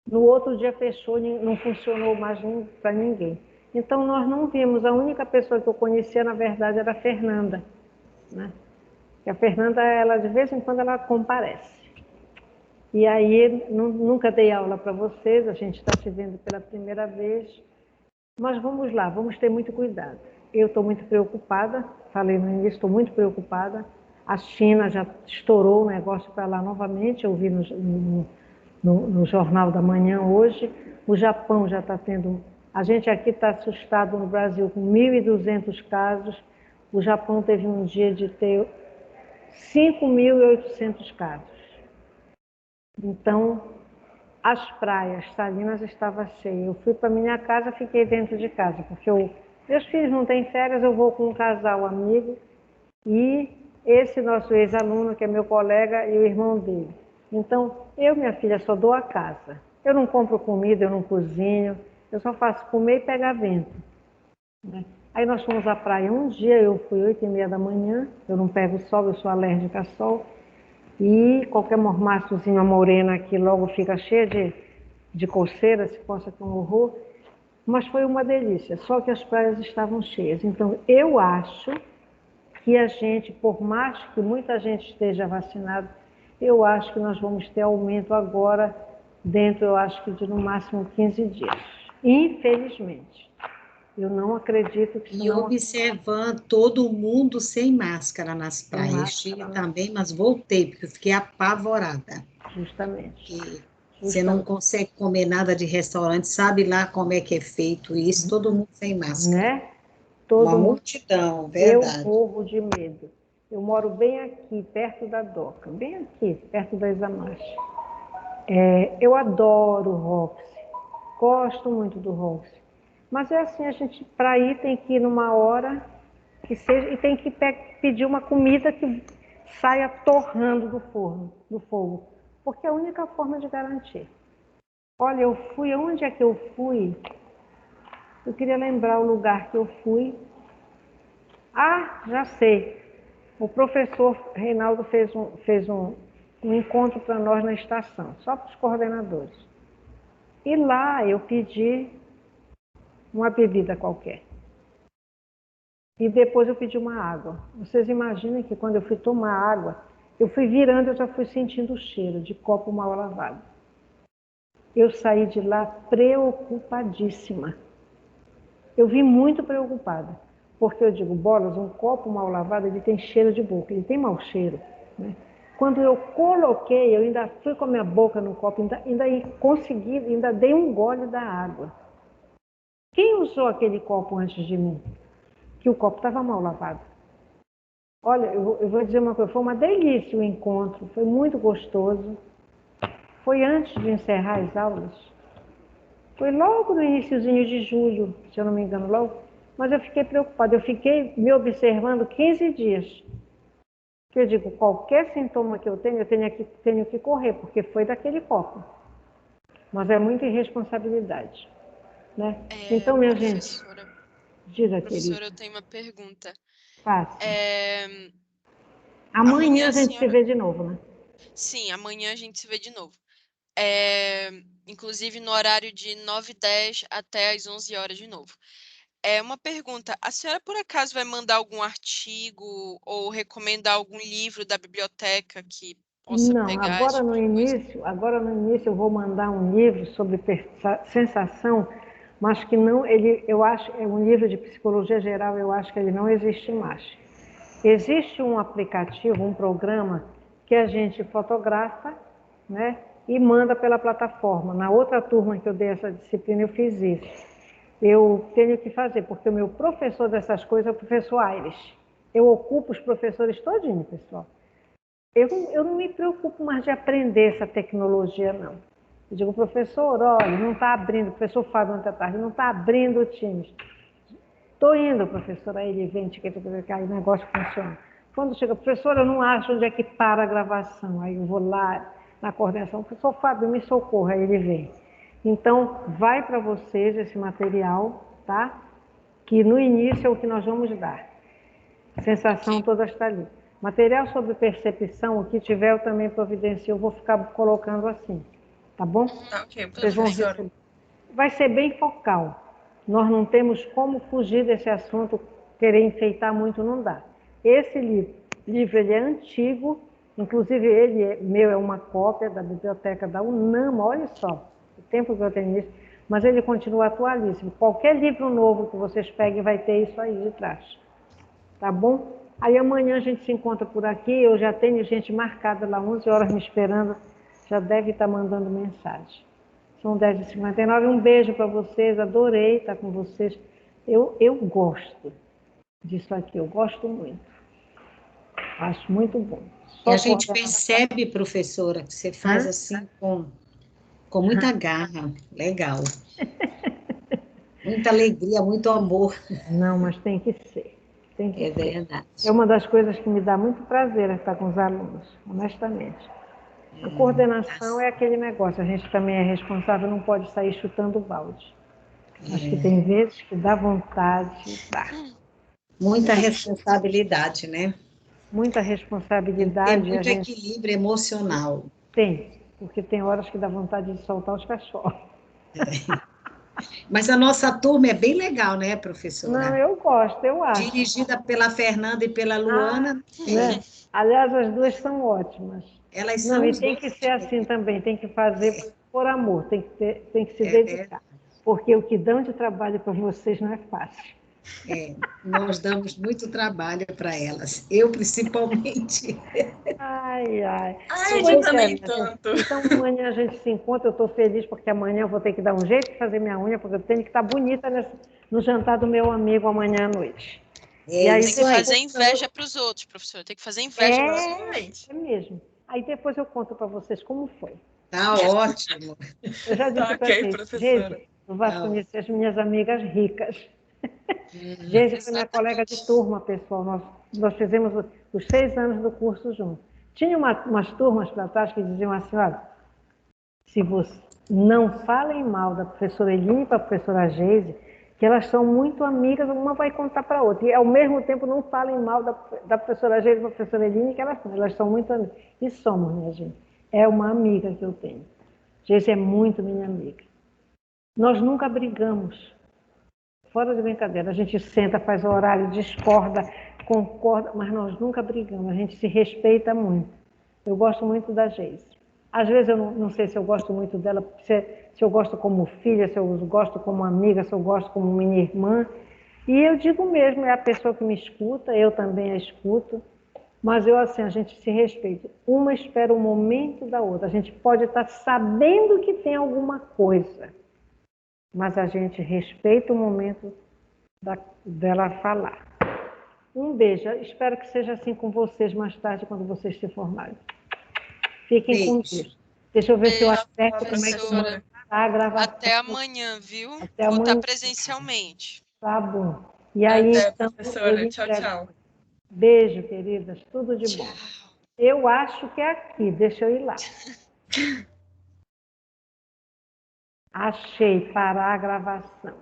No outro dia fechou, não funcionou mais para ninguém. Então nós não vimos, a única pessoa que eu conhecia, na verdade, era a Fernanda, né? E a Fernanda, ela de vez em quando, ela comparece. E aí, nunca dei aula para vocês, a gente está se vendo pela primeira vez, mas vamos lá, vamos ter muito cuidado. Eu estou muito preocupada, falei no início, estou muito preocupada. A China já estourou o negócio para lá novamente, eu vi no Jornal da Manhã hoje. O Japão já está tendo... A gente aqui está assustado no Brasil com 1.200 casos. O Japão teve um dia de ter 5.800 casos. Então, as praias, Salinas estava cheia. Eu fui para minha casa, fiquei dentro de casa, porque meus filhos não têm férias, eu vou com um casal amigo e esse nosso ex-aluno, que é meu colega, e o irmão dele. Então, eu, minha filha, só dou a casa. Eu não compro comida, eu não cozinho, eu só faço comer e pegar vento, né? Aí nós fomos à praia um dia, eu fui 8h30 da manhã, eu não pego sol, eu sou alérgica a sol, e qualquer mormaçozinho, a morena aqui logo fica cheia de coceira, se possa com horror, mas foi uma delícia, só que as praias estavam cheias. Então, eu acho que a gente, por mais que muita gente esteja vacinada, eu acho que nós vamos ter aumento agora, dentro, eu acho que de no máximo 15 dias. Infelizmente. Eu não acredito que isso E não... observando todo mundo sem máscara nas praias. Estive também, mas voltei, porque eu fiquei apavorada. Justamente. E você não consegue comer nada de restaurante, sabe lá como é que é feito isso, todo mundo sem máscara. Né? Todo Uma mundo... multidão, verdade. Eu morro de medo. Eu moro bem aqui, perto da Doca, bem aqui, perto da Isamache. Eu adoro o Roxy, gosto muito do Roxy. Mas é assim, a gente, para ir, tem que ir numa hora que seja, e tem que pedir uma comida que saia torrando do forno, do fogo, porque é a única forma de garantir. Olha, eu fui, onde é que eu fui? Eu queria lembrar o lugar que eu fui. Ah, já sei. O professor Reinaldo fez um encontro para nós na estação, só para os coordenadores. E lá eu pedi uma bebida qualquer. E depois eu pedi uma água. Vocês imaginem que quando eu fui tomar água, eu fui virando, eu já fui sentindo o cheiro de copo mal lavado. Eu saí de lá preocupadíssima. Eu vim muito preocupada, porque eu digo, Bolas, um copo mal lavado, ele tem cheiro de boca, ele tem mau cheiro, né? Quando eu coloquei, eu ainda fui com a minha boca no copo, ainda consegui, ainda dei um gole da água. Quem usou aquele copo antes de mim? Que o copo estava mal lavado. Olha, eu vou dizer uma coisa, foi uma delícia o encontro, foi muito gostoso. Foi antes de encerrar as aulas. Foi logo no iniciozinho de julho, se eu não me engano, logo. Mas eu fiquei preocupada, eu fiquei me observando 15 dias. Que eu digo, qualquer sintoma que eu tenho que correr, porque foi daquele copo. Mas é muita irresponsabilidade, né? Então, minha gente, diga, professora, querida. eu tenho uma pergunta. Faça. Amanhã Amanhã a gente senhora... se vê de novo, né? Sim, amanhã a gente se vê de novo. Inclusive no horário de 9h10 até as 11 horas de novo. Uma pergunta, a senhora por acaso vai mandar algum artigo ou recomendar algum livro da biblioteca que possa Não, pegar esse tipo de coisa? agora no início eu vou mandar um livro sobre sensação, mas que não, eu acho, é um livro de psicologia geral, eu acho que ele não existe mais. Existe um aplicativo, um programa que a gente fotografa, né, e manda pela plataforma. Na outra turma que eu dei essa disciplina, eu fiz isso. Eu tenho que fazer, porque o meu professor dessas coisas é o professor Aires. Eu ocupo os professores todinho, pessoal. Eu não me preocupo mais de aprender essa tecnologia, não. Eu digo, professor, olha, não está abrindo, o professor Fábio ontem à tarde, não está abrindo o Teams. Estou indo, professor, aí ele vem, aí o negócio funciona. Quando chega, professor, eu não acho onde é que para a gravação. Aí eu vou lá na coordenação, professor Fábio, me socorra, aí ele vem. Então, vai para vocês esse material, tá? Que no início é o que nós vamos dar. A sensação toda está ali. Material sobre percepção, o que tiver eu também providencio, eu vou ficar colocando assim, tá bom? Ok, Vocês vão professora. receber. Vai ser bem focal. Nós não temos como fugir desse assunto, querer enfeitar muito não dá. Esse livro ele é antigo, inclusive meu é uma cópia da biblioteca da UNAMA, olha só, o tempo que eu tenho isso, mas ele continua atualíssimo. Qualquer livro novo que vocês peguem vai ter isso aí de trás. Tá bom? Aí amanhã a gente se encontra por aqui, eu já tenho gente marcada lá, 11 horas me esperando, já deve estar mandando mensagem. São 10h59, um beijo para vocês, adorei estar com vocês. Eu gosto disso aqui, eu gosto muito. Acho muito bom. E a gente percebe, professora, que você faz assim com muita garra, legal. Muita alegria, muito amor. Não, mas tem que ser. Tem que É ser. verdade. É uma das coisas que me dá muito prazer estar com os alunos, honestamente. A coordenação é aquele negócio, a gente também é responsável, não pode sair chutando balde. Acho que tem vezes que dá vontade, dá. Muita responsabilidade, né? Muita Tem que ter responsabilidade. muito equilíbrio emocional. Tem, porque tem horas que dá vontade de soltar os cachorros. Mas a nossa turma é bem legal, né, Não, professora? eu gosto, eu acho. Dirigida pela Fernanda e pela Luana, Né? Aliás, as duas são ótimas. elas Não, são e os tem dois. que ser assim também, tem que fazer por amor, tem que se É dedicar. Porque o que dão de trabalho para vocês não é fácil. Nós damos muito trabalho para elas, eu principalmente. Ai, ai. Ai, Pois de nem minha gente. tanto. Então amanhã a gente se encontra, eu estou feliz porque amanhã eu vou ter que dar um jeito de fazer minha unha, porque eu tenho que estar bonita no jantar do meu amigo amanhã à noite. E aí, Tem que fazer inveja para os outros, professora. Tem que fazer inveja para os outros. É mesmo. Aí depois eu conto para vocês como foi. Tá ótimo. Eu já disse Tá para ok, vocês, professora. Geise, tu vais conhecer as minhas amigas ricas. Geise foi minha colega de turma, pessoal. Nós fizemos os 6 anos do curso juntos. Tinha umas turmas para trás que diziam assim, olha, se você não falem mal da professora Eline para a professora Geise, que elas são muito amigas, uma vai contar para a outra. E, ao mesmo tempo, não falem mal da professora Geise para a professora Eline, que elas são muito amigas. E somos, minha gente. É uma amiga que eu tenho. Geise é muito minha amiga. Nós nunca brigamos. Fora de brincadeira. A gente senta, faz o horário, discorda, concorda, mas nós nunca brigamos. A gente se respeita muito. Eu gosto muito da Geise. Às vezes eu não sei se eu gosto muito dela, se eu gosto como filha, se eu gosto como amiga, se eu gosto como minha irmã. E eu digo mesmo, é a pessoa que me escuta, eu também a escuto. Mas assim, a gente se respeita. Uma espera o momento da outra. A gente pode estar sabendo que tem alguma coisa, mas a gente respeita o momento dela falar. Um beijo. Espero que seja assim com vocês mais tarde, quando vocês se formarem. Fiquem com Deus. Deixa eu ver se eu acerto como é que eu mando a gravação. Até amanhã, viu? Até Vou amanhã. estar presencialmente. Tá bom. E aí, Até, então, professora. Tchau, tchau. Beijo, queridas. Tudo de bom. Tchau. Eu acho que é aqui. Deixa eu ir lá. Achei. Parar a gravação.